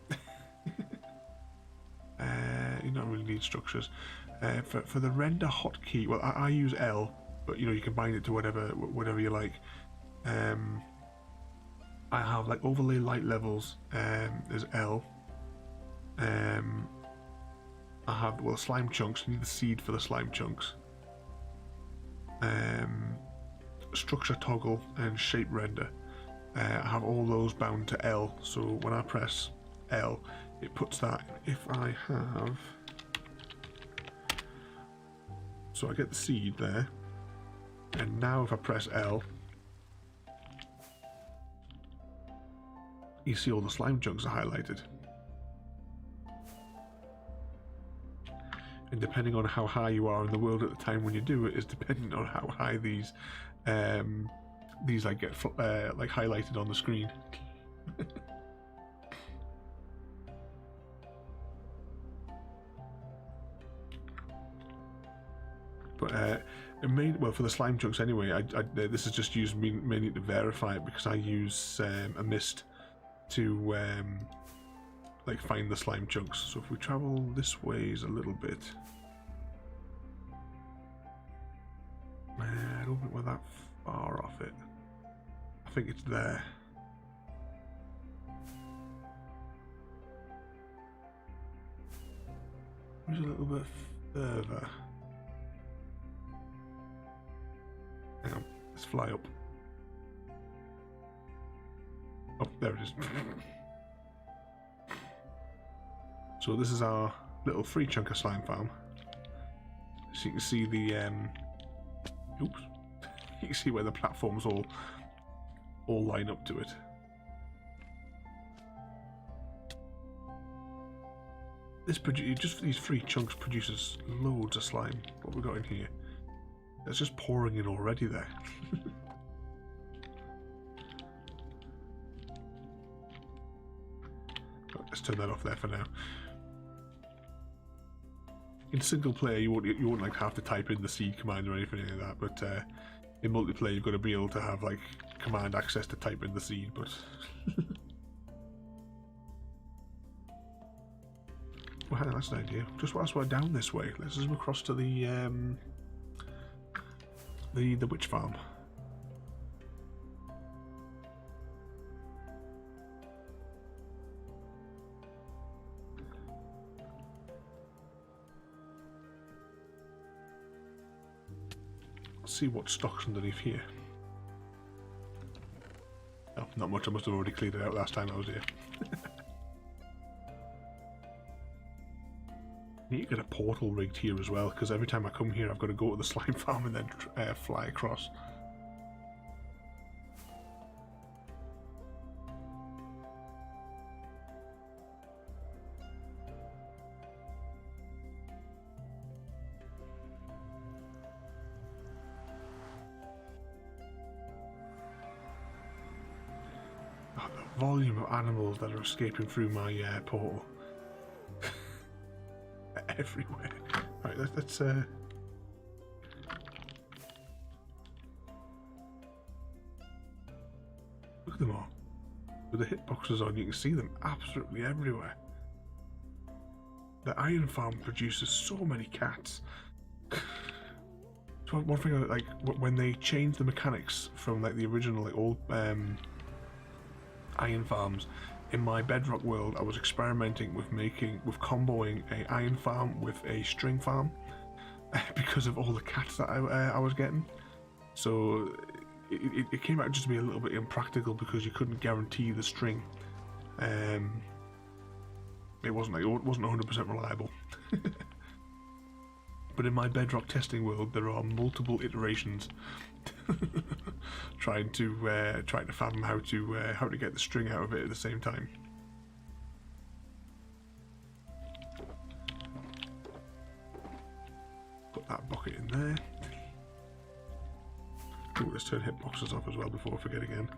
You don't really need structures. For the render hotkey, well, I use L. But you know, you can bind it to whatever you like. I have like overlay light levels. There's L. I have slime chunks. I need the seed for the slime chunks. Structure toggle and shape render. I have all those bound to L. So when I press L, it puts that. If I have, so I get the seed there. And now if I press L, you see all the slime chunks are highlighted. And depending on how high you are in the world at the time when you do it, is dependent on how high these like get like highlighted on the screen. But well, for the slime chunks anyway, this is just used mainly to verify it, because I use a mist to like find the slime chunks. So if we travel this ways a little bit, I don't think we're that far off it. I think it's there. There's a little bit further. Hang on, let's fly up. Oh, there it is. So this is our little free chunk of slime farm. So you can see the oops. You can see where the platforms all line up to it. This just these free chunks produces loads of slime. What we got in here? It's just pouring in already there. Let's turn that off there for now. In single player, you won't like have to type in the seed command or anything like that, but in multiplayer, you've got to be able to have like command access to type in the seed. But well, hang on, that's an idea. Just whilst we're down this way, let's zoom across to the witch farm. Let's see what stock's underneath here. Oh, not much. I must have already cleared it out last time I was here. I need to get a portal rigged here as well, because every time I come here I've got to go to the slime farm and then fly across. Oh, the volume of animals that are escaping through my portal. Everywhere. Right, let's look at them all. With the hitboxes on, you can see them absolutely everywhere. The iron farm produces so many cats. 12 one thing I like when they changed the mechanics from like the original like old iron farms. In my bedrock world, I was experimenting with comboing a iron farm with a string farm because of all the cats that I was getting. So it came out just to be a little bit impractical because you couldn't guarantee the string. It wasn't 100% reliable. But in my bedrock testing world, there are multiple iterations trying to fathom how to get the string out of it at the same time. Put that bucket in there. Ooh, let's turn hitboxes off as well before I forget again.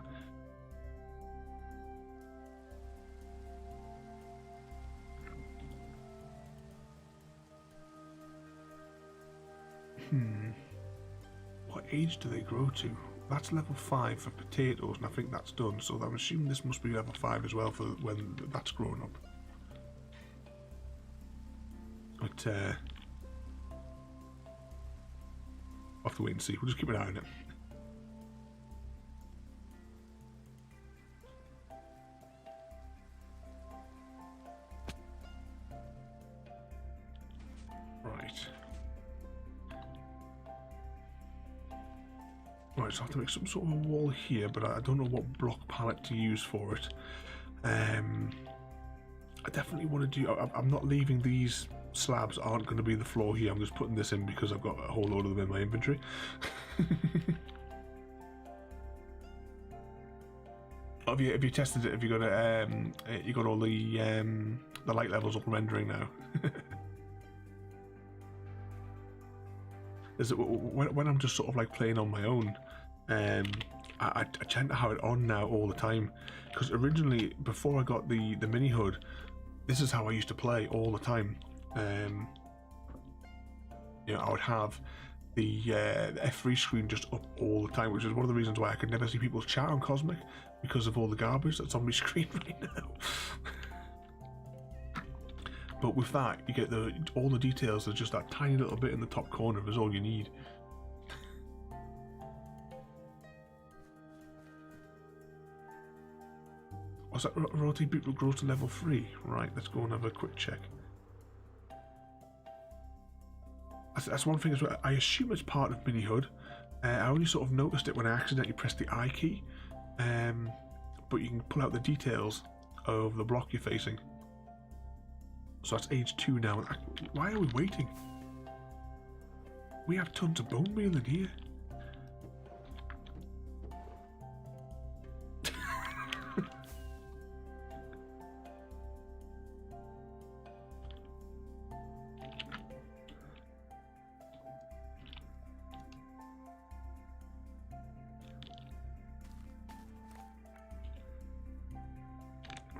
What age do they grow to? That's level 5 for potatoes, and I think that's done, so I'm assuming this must be level 5 as well for when that's grown up. But I'll have to wait and see. We'll just keep an eye on it. Right, so I have to make some sort of a wall here, but I don't know what block palette to use for it. I definitely want to do... I'm not leaving these slabs aren't going to be the floor here. I'm just putting this in because I've got a whole load of them in my inventory. Have you tested it? Have you got you got all the light levels up rendering now? Is it when I'm just sort of like playing on my own? I tend to have it on now all the time, because originally before I got the mini hood, this is how I used to play all the time. You know, I would have the F3 screen just up all the time, which is one of the reasons why I could never see people's chat on Cosmic, because of all the garbage that's on my screen right now. But with that, you get all the details are just that tiny little bit in the top corner is all you need. What's that? Rotate beetroot grows to level 3. Right, let's go and have a quick check. That's one thing as well. I assume it's part of Mini Hood. I only sort of noticed it when I accidentally pressed the I key. But you can pull out the details of the block you're facing. So that's age 2 now. Why are we waiting? We have tons of bone meal in here.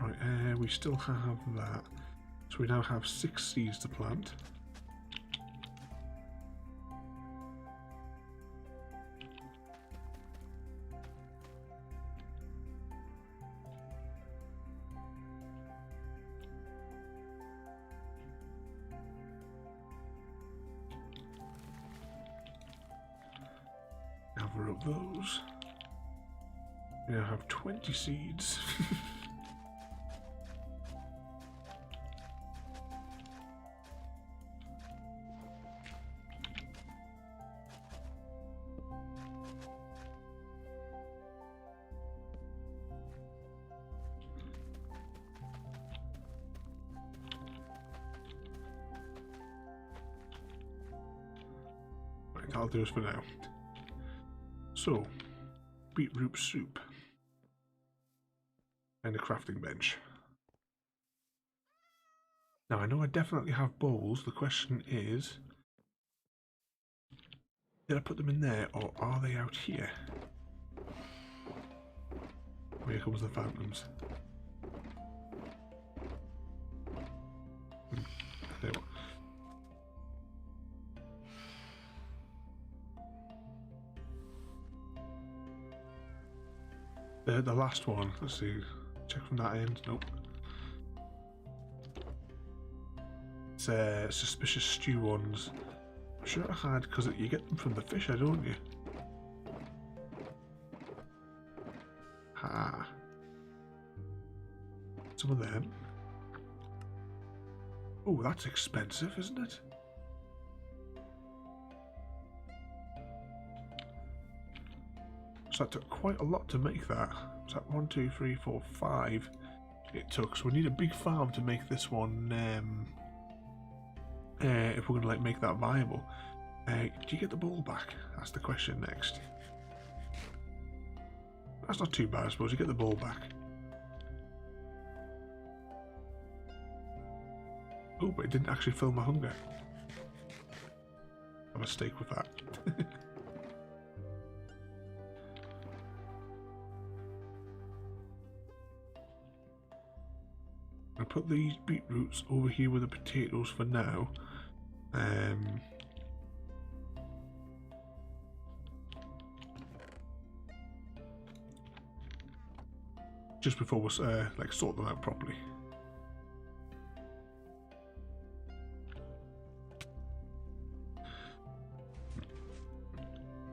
Right, we still have that. So we now have 6 seeds to plant. Gather up those. We now have 20 seeds. That'll do us for now. So, beetroot soup and a crafting bench. Now I know I definitely have bowls. The question is, did I put them in there or are they out here? Oh, here comes the phantoms. There we go. The last one, let's see, check from that end, nope. It's suspicious stew ones. I'm sure I had, because you get them from the fish, don't you? Ha. Some of them. Oh, that's expensive, isn't it? So that took quite a lot to make that. Was that 1, 2, 3, 4, 5 it took? So we need a big farm to make this one, if we're going to like make that viable. Do you get the ball back? That's the question next. That's not too bad, I suppose. You get the ball back. Oh, but it didn't actually fill my hunger. A mistake with that. I'll put these beetroots over here with the potatoes for now. Just before we like sort them out properly.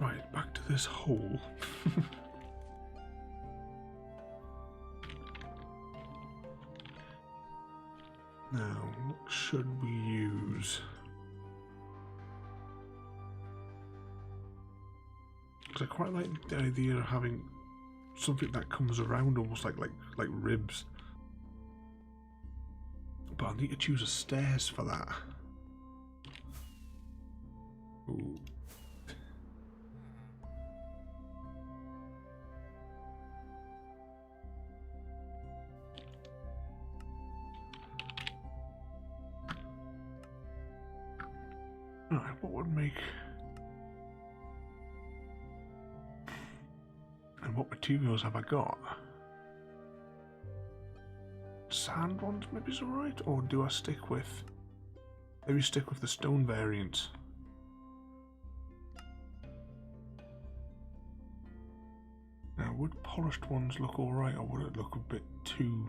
Right, back to this hole. Now, what should we use? Because I quite like the idea of having something that comes around almost like ribs. But I need to choose a stairs for that. Ooh. Alright, what would make... And what materials have I got? Sand ones maybe is alright, or do I stick with... Maybe stick with the stone variant. Now, would polished ones look alright, or would it look a bit too...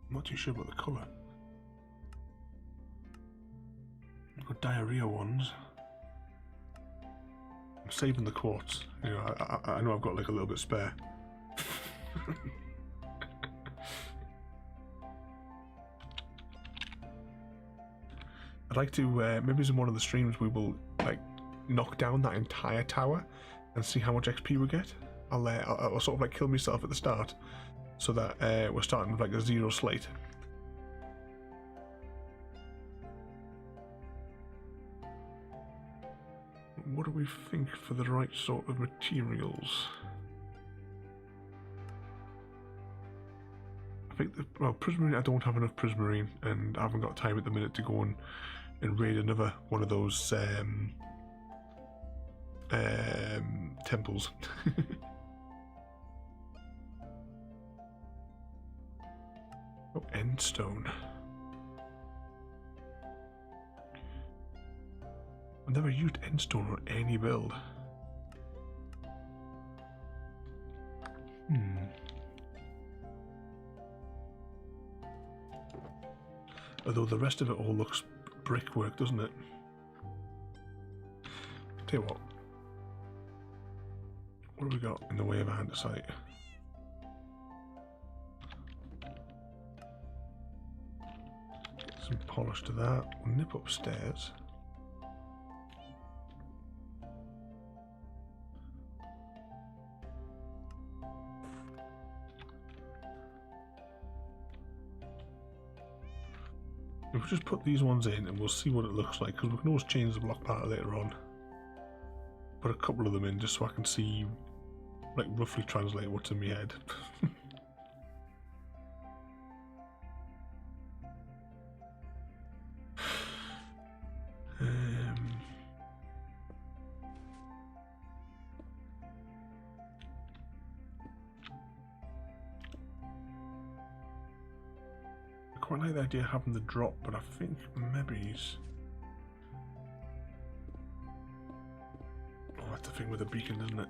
I'm not too sure about the colour. I've got diarrhea ones. I'm saving the quartz. You know, I know I've got like a little bit spare. I'd like to, maybe in one of the streams we will like knock down that entire tower and see how much XP we get. I'll sort of like kill myself at the start so that we're starting with like a 0 slate. What do we think for the right sort of materials? I think that, well, prismarine, I don't have enough prismarine, and I haven't got time at the minute to go and raid another one of those temples. Oh, endstone. I've never used endstone on any build. Although the rest of it all looks brickwork, doesn't it? Tell you what have we got in the way of andesite? Get some polish to that. We'll nip upstairs. We'll just put these ones in and we'll see what it looks like, because we can always change the block pattern later on. Put a couple of them in just so I can see, like, roughly translate what's in my head. I quite like the idea of having the drop, but I think maybe oh, that's the thing with the beacon, isn't it?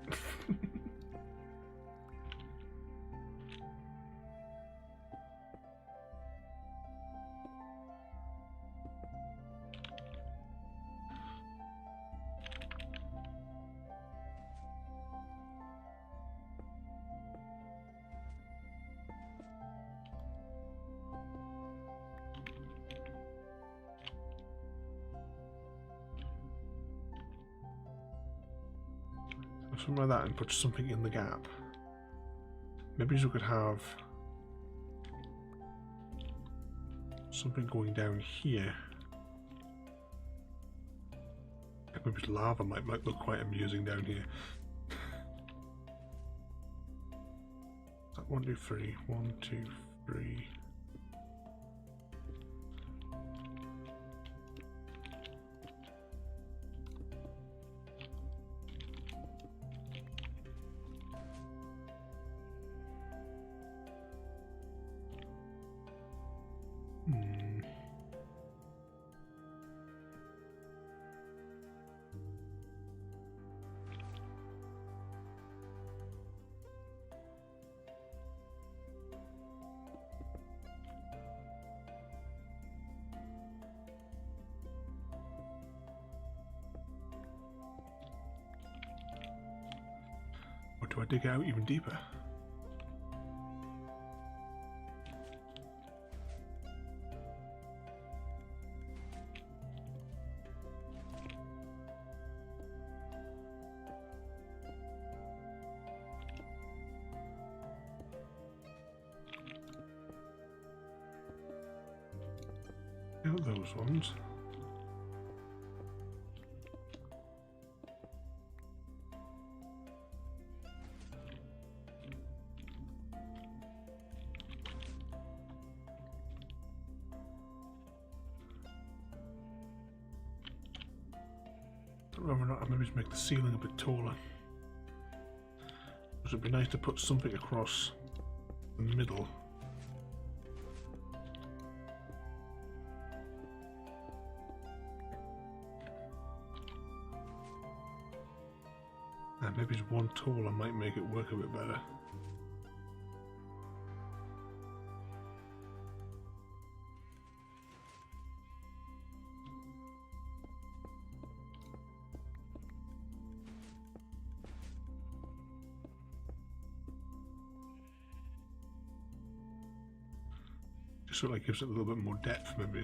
something like that, and put something in the gap. Maybe we could have something going down here. Maybe lava might look quite amusing down here. That 1, 2, 3. 1, 2, 3. Or do I dig out even deeper? Out those ones. Whether or not I maybe just make the ceiling a bit taller. Because it'd be nice to put something across the middle. And maybe just one taller might make it work a bit better. Sort of like gives it a little bit more depth, maybe.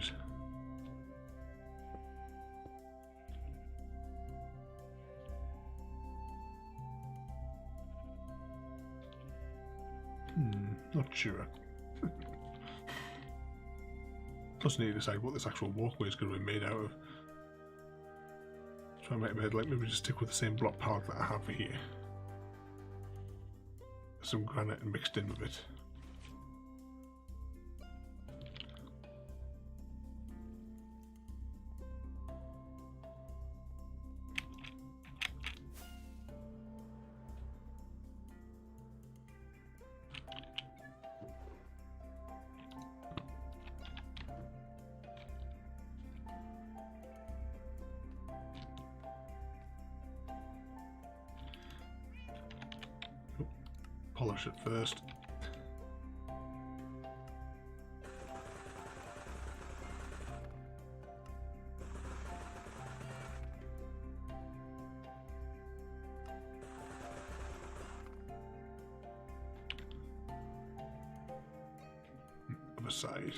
Not sure. Plus, I need to decide what this actual walkway is going to be made out of. So I might have like maybe just stick with the same block palette that I have here. Some granite mixed in with it. Polish it first. Other side.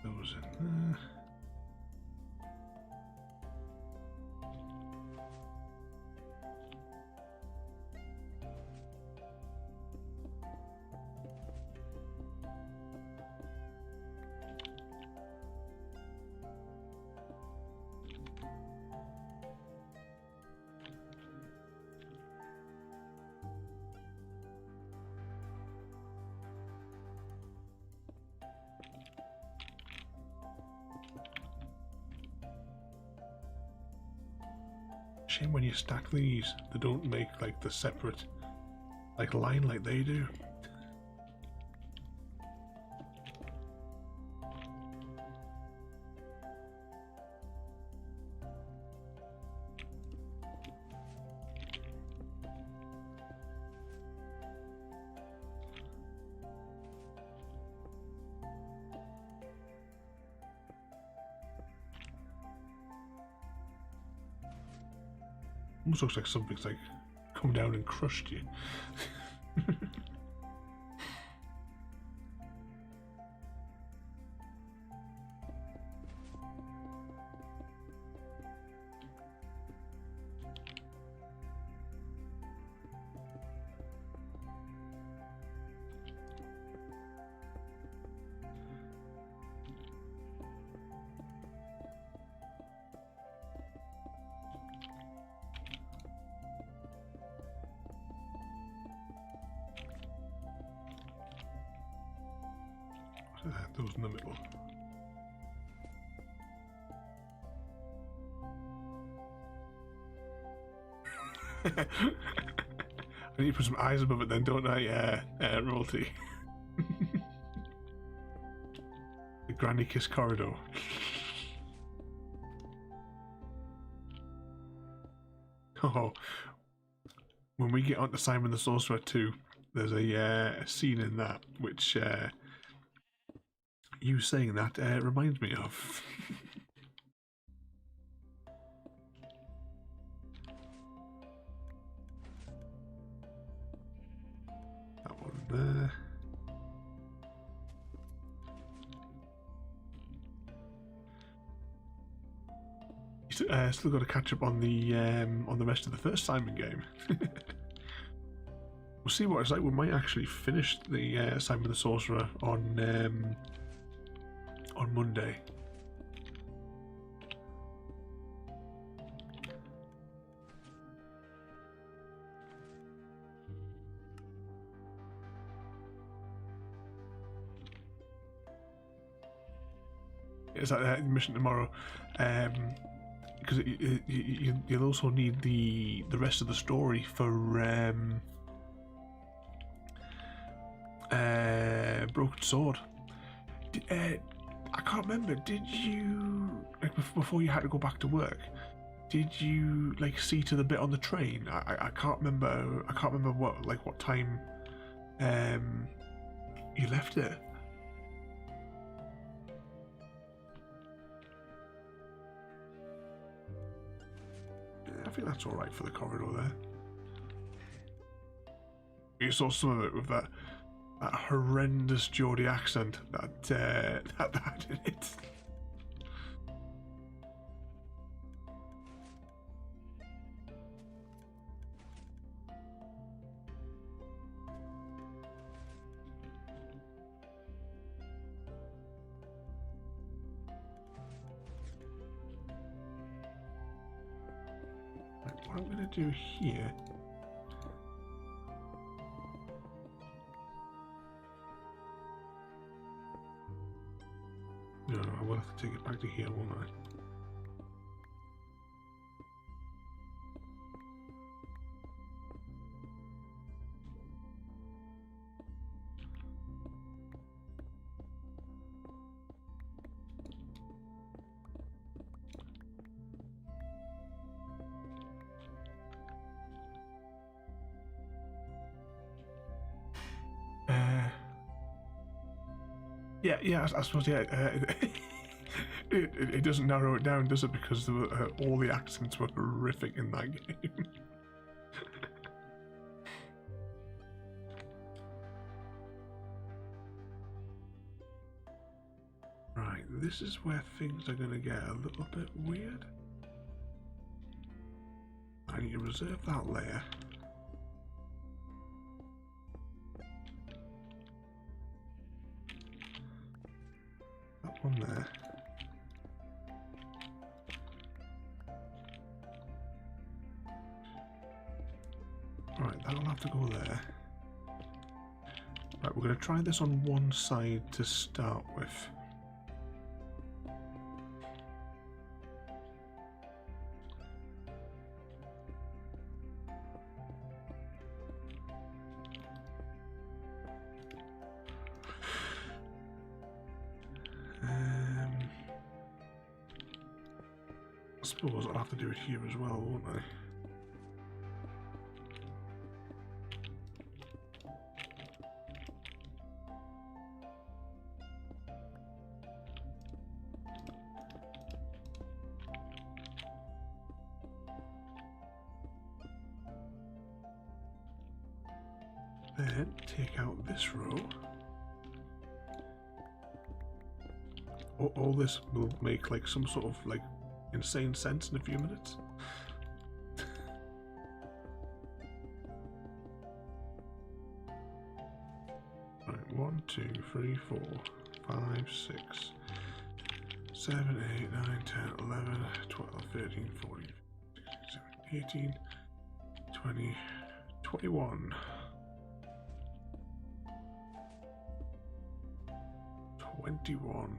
Those in there. Shame when you stack these, they don't make like the separate like line like they do. Almost looks like something's like come down and crushed you. Those in the middle. I need to put some eyes above it then, don't I, Royalty? The Granny Kiss Corridor. Oh, when we get onto Simon the Sorcerer 2, there's a scene in that which you saying that reminds me of. That one there. Still got to catch up on the rest of the first Simon game. We'll see what it's like. We might actually finish the Simon the Sorcerer on Monday. Is that mission tomorrow? Because you'll also need the rest of the story for Broken Sword. I can't remember. Did you, like, before you had to go back to work? Did you like see to the bit on the train? I can't remember. I can't remember what time you left it. I think that's all right for the corridor there. You saw some of it with that horrendous Geordie accent that had in it. Right, what I'm going to do here. No, I will have to take it back to here, won't I? Yeah, I suppose, yeah. It doesn't narrow it down, does it? Because all the accents were horrific in that game. Right, this is where things are going to get a little bit weird. I need to reserve that layer. That one there. Right, that'll have to go there. Right, we're going to try this on one side to start with. I suppose I'll have to do it here as well, won't I? then take out this row. All this will make like some sort of like insane sense in a few minutes. Right, 1, 2, 3, 4, 5, 6, 7, 8, 9, 10, 11, 12, 13, 14, 16, 17, 18, 20, 21. 21.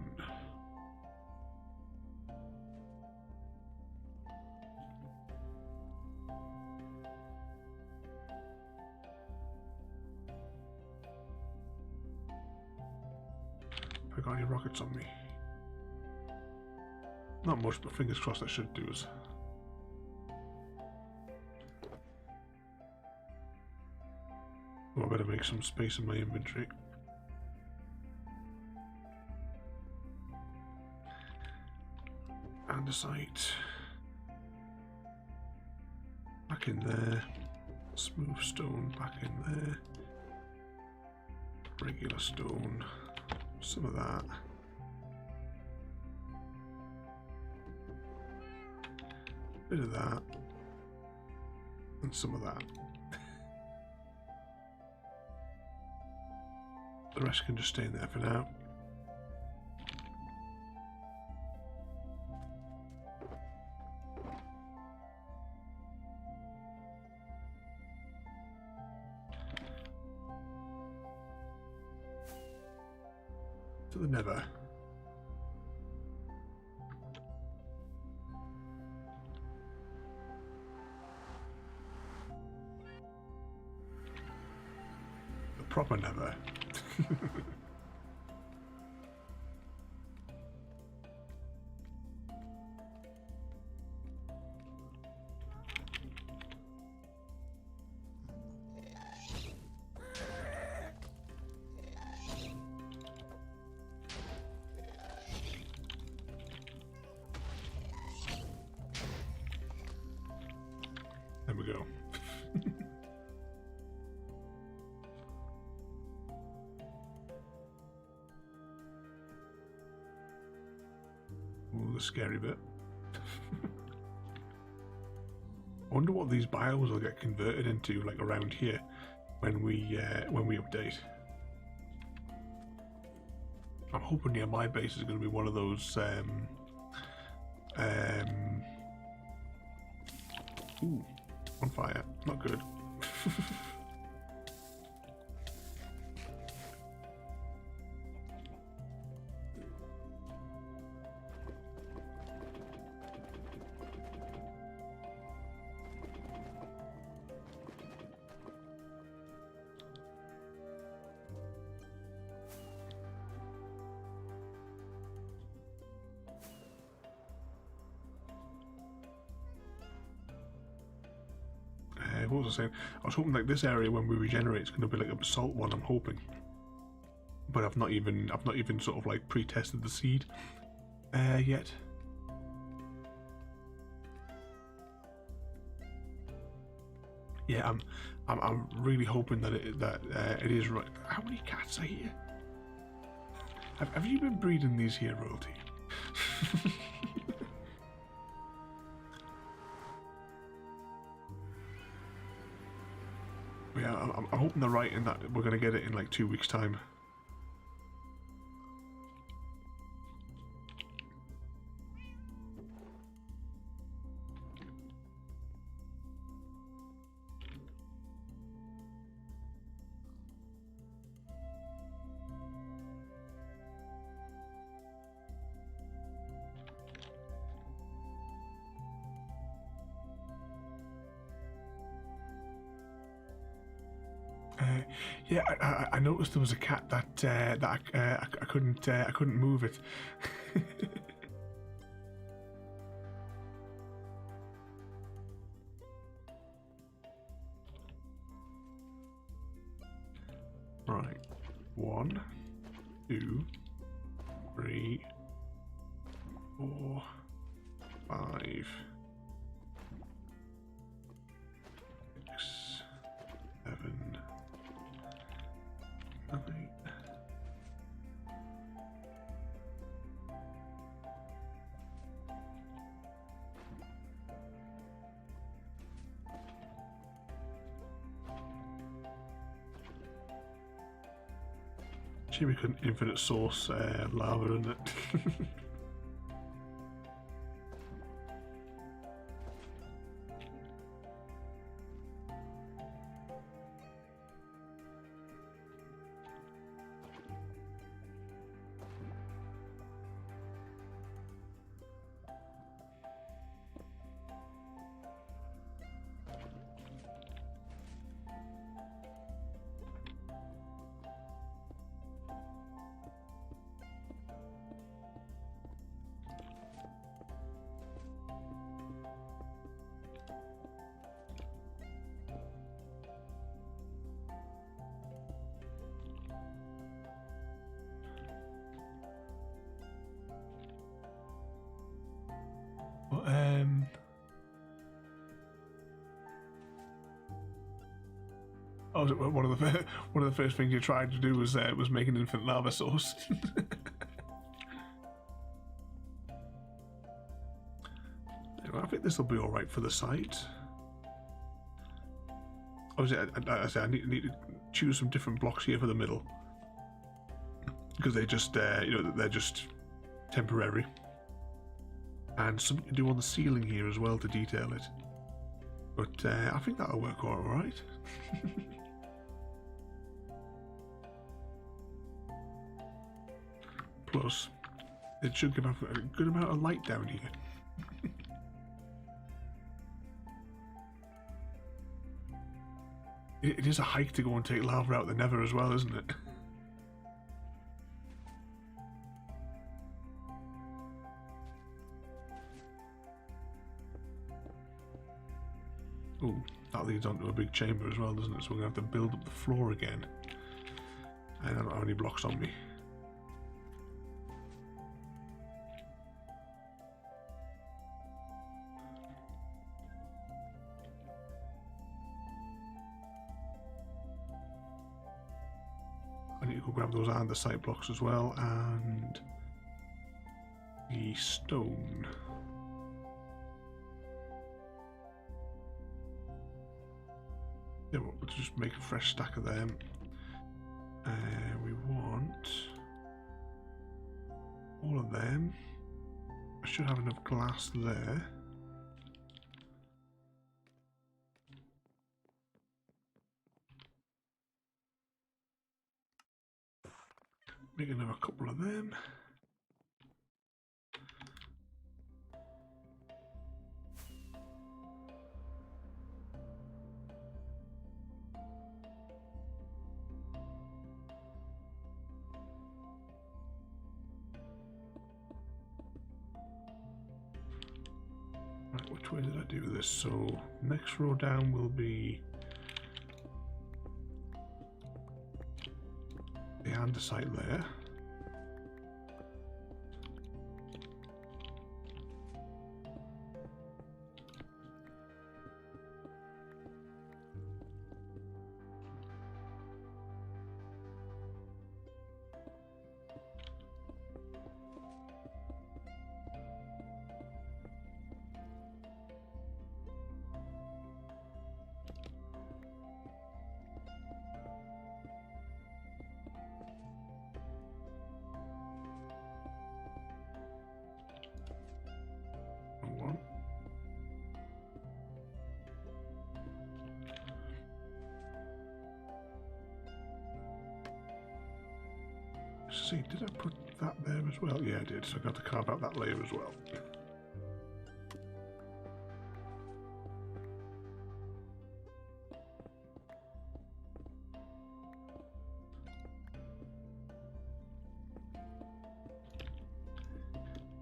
Have I got any rockets on me? Not much, but fingers crossed I should do us. Oh, I better make some space in my inventory. Andesite. Back in there. Smooth stone back in there. Regular stone. Some of that. Bit of that. And some of that. The rest can just stay in there for now. To the nether. The proper nether. There we go. Ooh, the scary bit. I wonder what these biomes will get converted into, like around here, when we update. I'm hoping near my base is going to be one of those. Ooh, on fire. Not good. What was I saying? I was hoping like this area when we regenerate it's going to be like a basalt one. I'm hoping, but I've not even sort of like pre-tested the seed yet. Yeah, I'm really hoping that it is right. How many cats are here? Have you been breeding these here, royalty? Yeah, I'm hoping they're right in that we're going to get it in like 2 weeks' time. Yeah, I noticed there was a cat that I couldn't move it. Right, 1, 2, 3, 4, 5, 6, 7, Shame we couldn't infinite source lava, isn't it? Well, oh, one of the first things you tried to do was make an infinite lava source. Anyway, I think this will be all right for the site. Obviously, I need to choose some different blocks here for the middle because they just they're just temporary. And something to do on the ceiling here as well to detail it. But I think that'll work all right. Plus, it should give off a good amount of light down here. It is a hike to go and take lava out the Nether as well, isn't it? Oh, that leads onto a big chamber as well, doesn't it? So we're going to have to build up the floor again. I don't have any blocks on me. I need to go grab those andesite blocks as well, and the stone. Yeah, we'll just make a fresh stack of them. We want all of them. I should have enough glass there. Make another couple of them. Right, which way did I do this? So next row down will be the andesite layer. See, did I put that there as well? Yeah, I did, so I got to carve out that layer as well.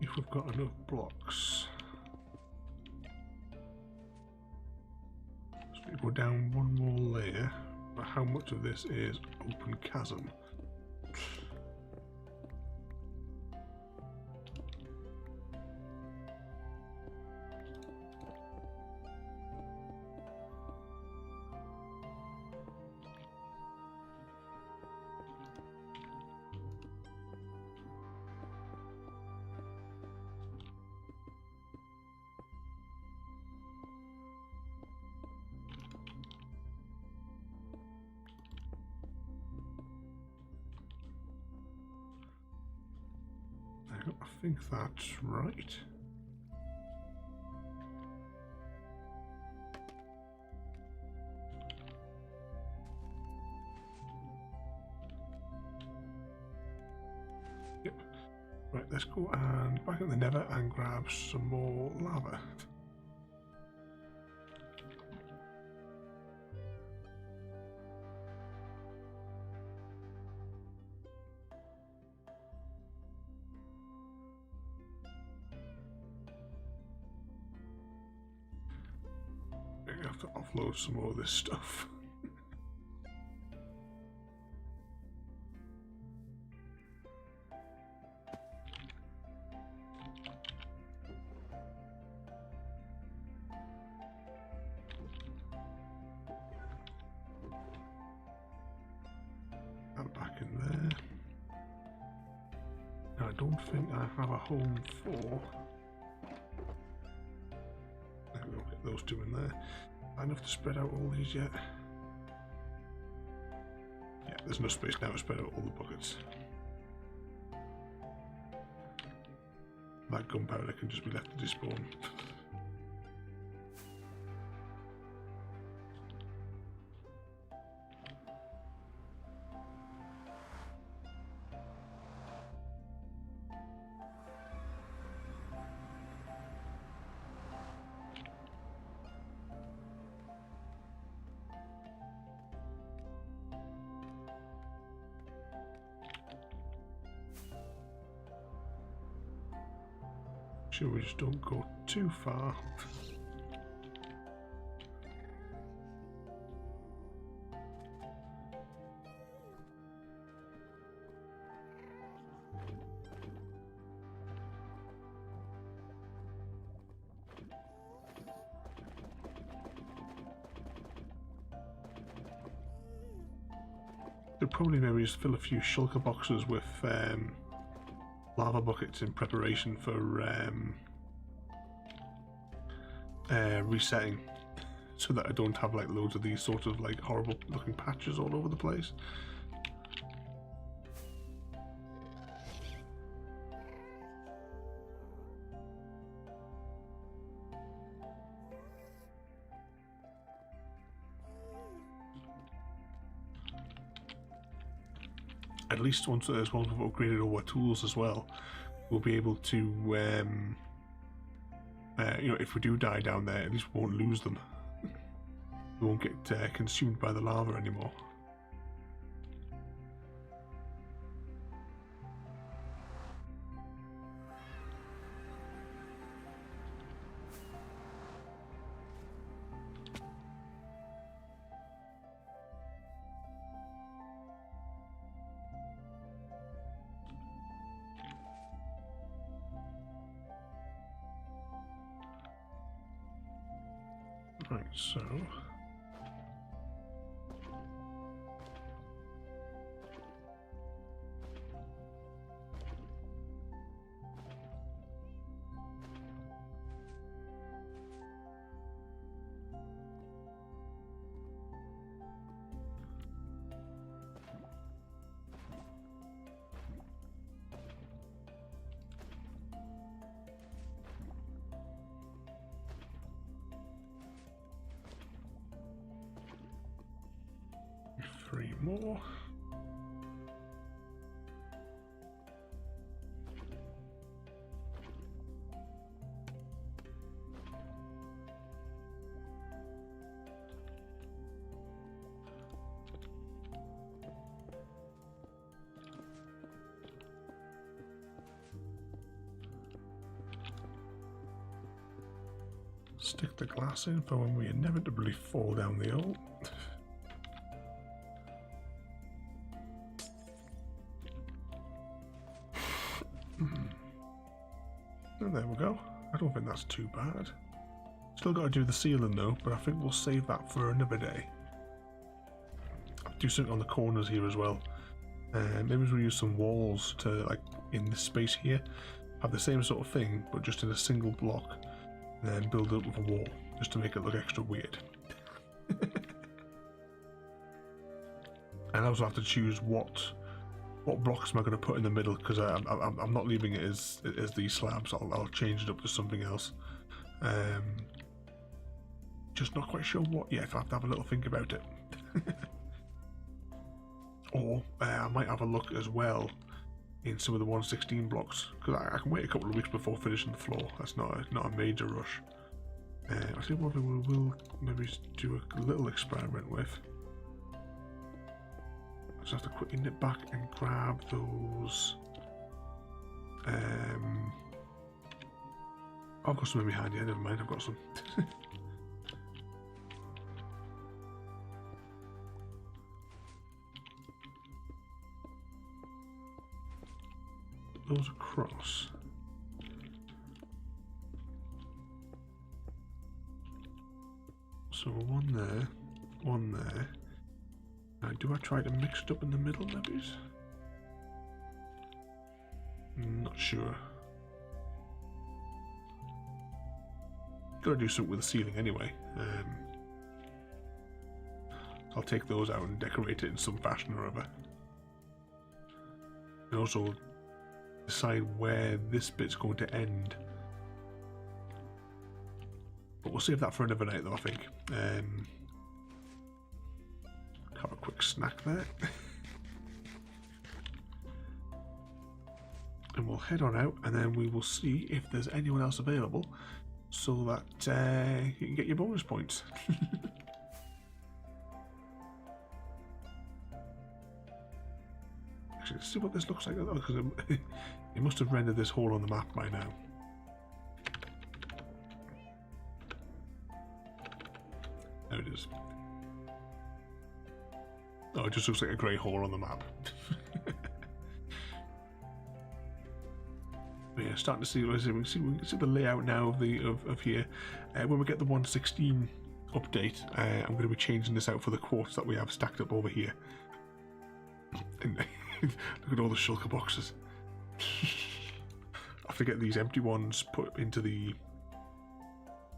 If we've got enough blocks. So we go down one more layer, but how much of this is open chasm? think that's right. Yep. Right, let's go and back in the Nether and grab some more lava. I have to offload some more of this stuff. I'm back in there. Now, I don't think I have a home for. We'll get those two in there. Enough to spread out all these yet? Yeah, there's no space now to spread out all the buckets. That gunpowder can just be left to despawn. Sure, we just don't go too far. Could probably maybe just fill a few shulker boxes with lava buckets in preparation for resetting, so that I don't have like loads of these sort of like horrible looking patches all over the place. At least once we've upgraded all our tools as well, we'll be able to, you know, if we do die down there, at least we won't lose them. We won't get consumed by the lava anymore. Right, so three more. Stick the glass in for when we inevitably fall down the hole. And there we go. I don't think that's too bad. Still got to do the ceiling though, but I think we'll save that for another day. I'll do something on the corners here as well. Maybe we'll use some walls to, like, in this space here, have the same sort of thing, but just in a single block, and then build it up with a wall, just to make it look extra weird. And I also have to choose what what blocks am I going to put in the middle, because I'm not leaving it as these slabs. I'll change it up to something else. Just not quite sure what yet. I have to have a little think about it. Or I might have a look as well in some of the 116 blocks, because I can wait a couple of weeks before finishing the floor. That's not a major rush. I think what we'll maybe do a little experiment with. I just have to quickly nip back and grab those. I've got some in my hand. Yeah, never mind. I've got some. Put those across. So one there, one there. Now, do I try to mix it up in the middle, maybe? Not sure. Gotta do something with the ceiling anyway. I'll take those out and decorate it in some fashion or other. And also decide where this bit's going to end. But we'll save that for another night, though, I think. Have a quick snack there. And we'll head on out, and then we will see if there's anyone else available, so that you can get your bonus points. Actually, let's see what this looks like, because it must have rendered this hole on the map by now. There it is. Oh, it just looks like a grey hole on the map. But yeah, starting to see. We can see the layout now of here. When we get the 116 update, I'm going to be changing this out for the quartz that we have stacked up over here. And look at all the shulker boxes. I have to get these empty ones put into the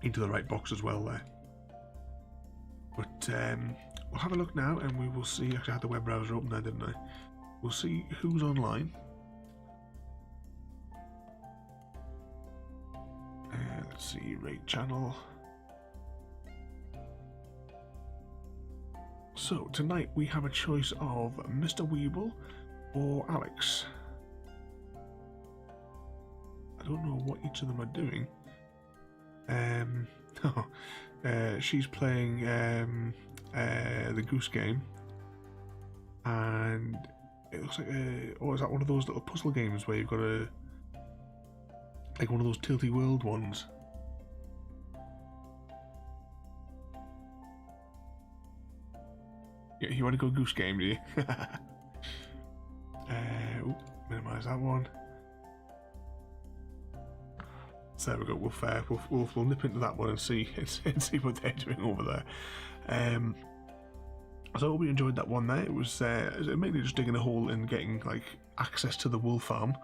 right box as well there. But we'll have a look now, and we will see. Actually, I had the web browser open there, didn't I? We'll see who's online. Let's see, rate channel. So tonight we have a choice of Mr. Weeble or Alex. I don't know what each of them are doing. She's playing the Goose Game, and it looks like or is that one of those little puzzle games where you've got a, like one of those Tilty World ones? Yeah, you want to go Goose Game, do you? Minimize that one. So there we go. We'll nip into that one and see what they're doing over there. So I hope you enjoyed that one there. It was mainly just digging a hole and getting like access to the wool farm.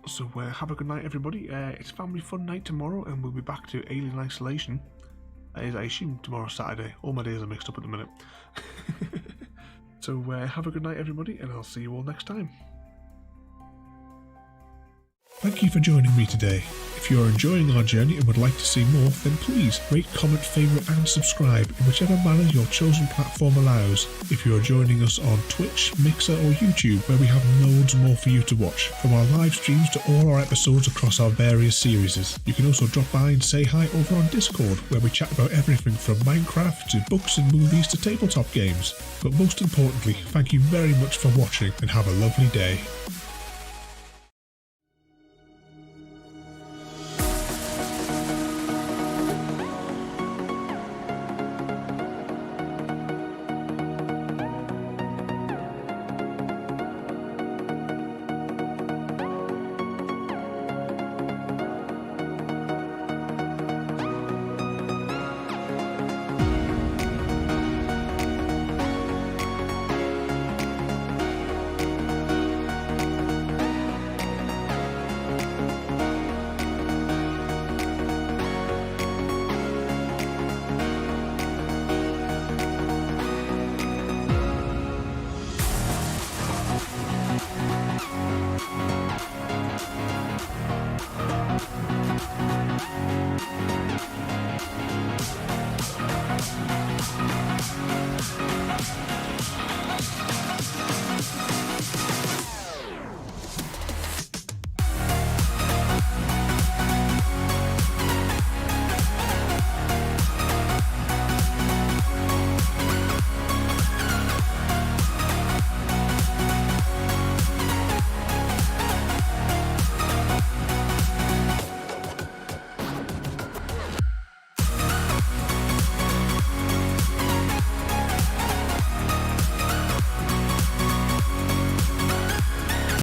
So have a good night, everybody. It's family fun night tomorrow, and we'll be back to Alien Isolation. That is, I assume, tomorrow's Saturday. All my days are mixed up at the minute. So have a good night, everybody, and I'll see you all next time. Thank you for joining me today. If you are enjoying our journey and would like to see more, then please rate, comment, favourite and subscribe in whichever manner your chosen platform allows. If you are joining us on Twitch, Mixer or YouTube, where we have loads more for you to watch, from our live streams to all our episodes across our various series. You can also drop by and say hi over on Discord, where we chat about everything from Minecraft to books and movies to tabletop games. But most importantly, thank you very much for watching, and have a lovely day.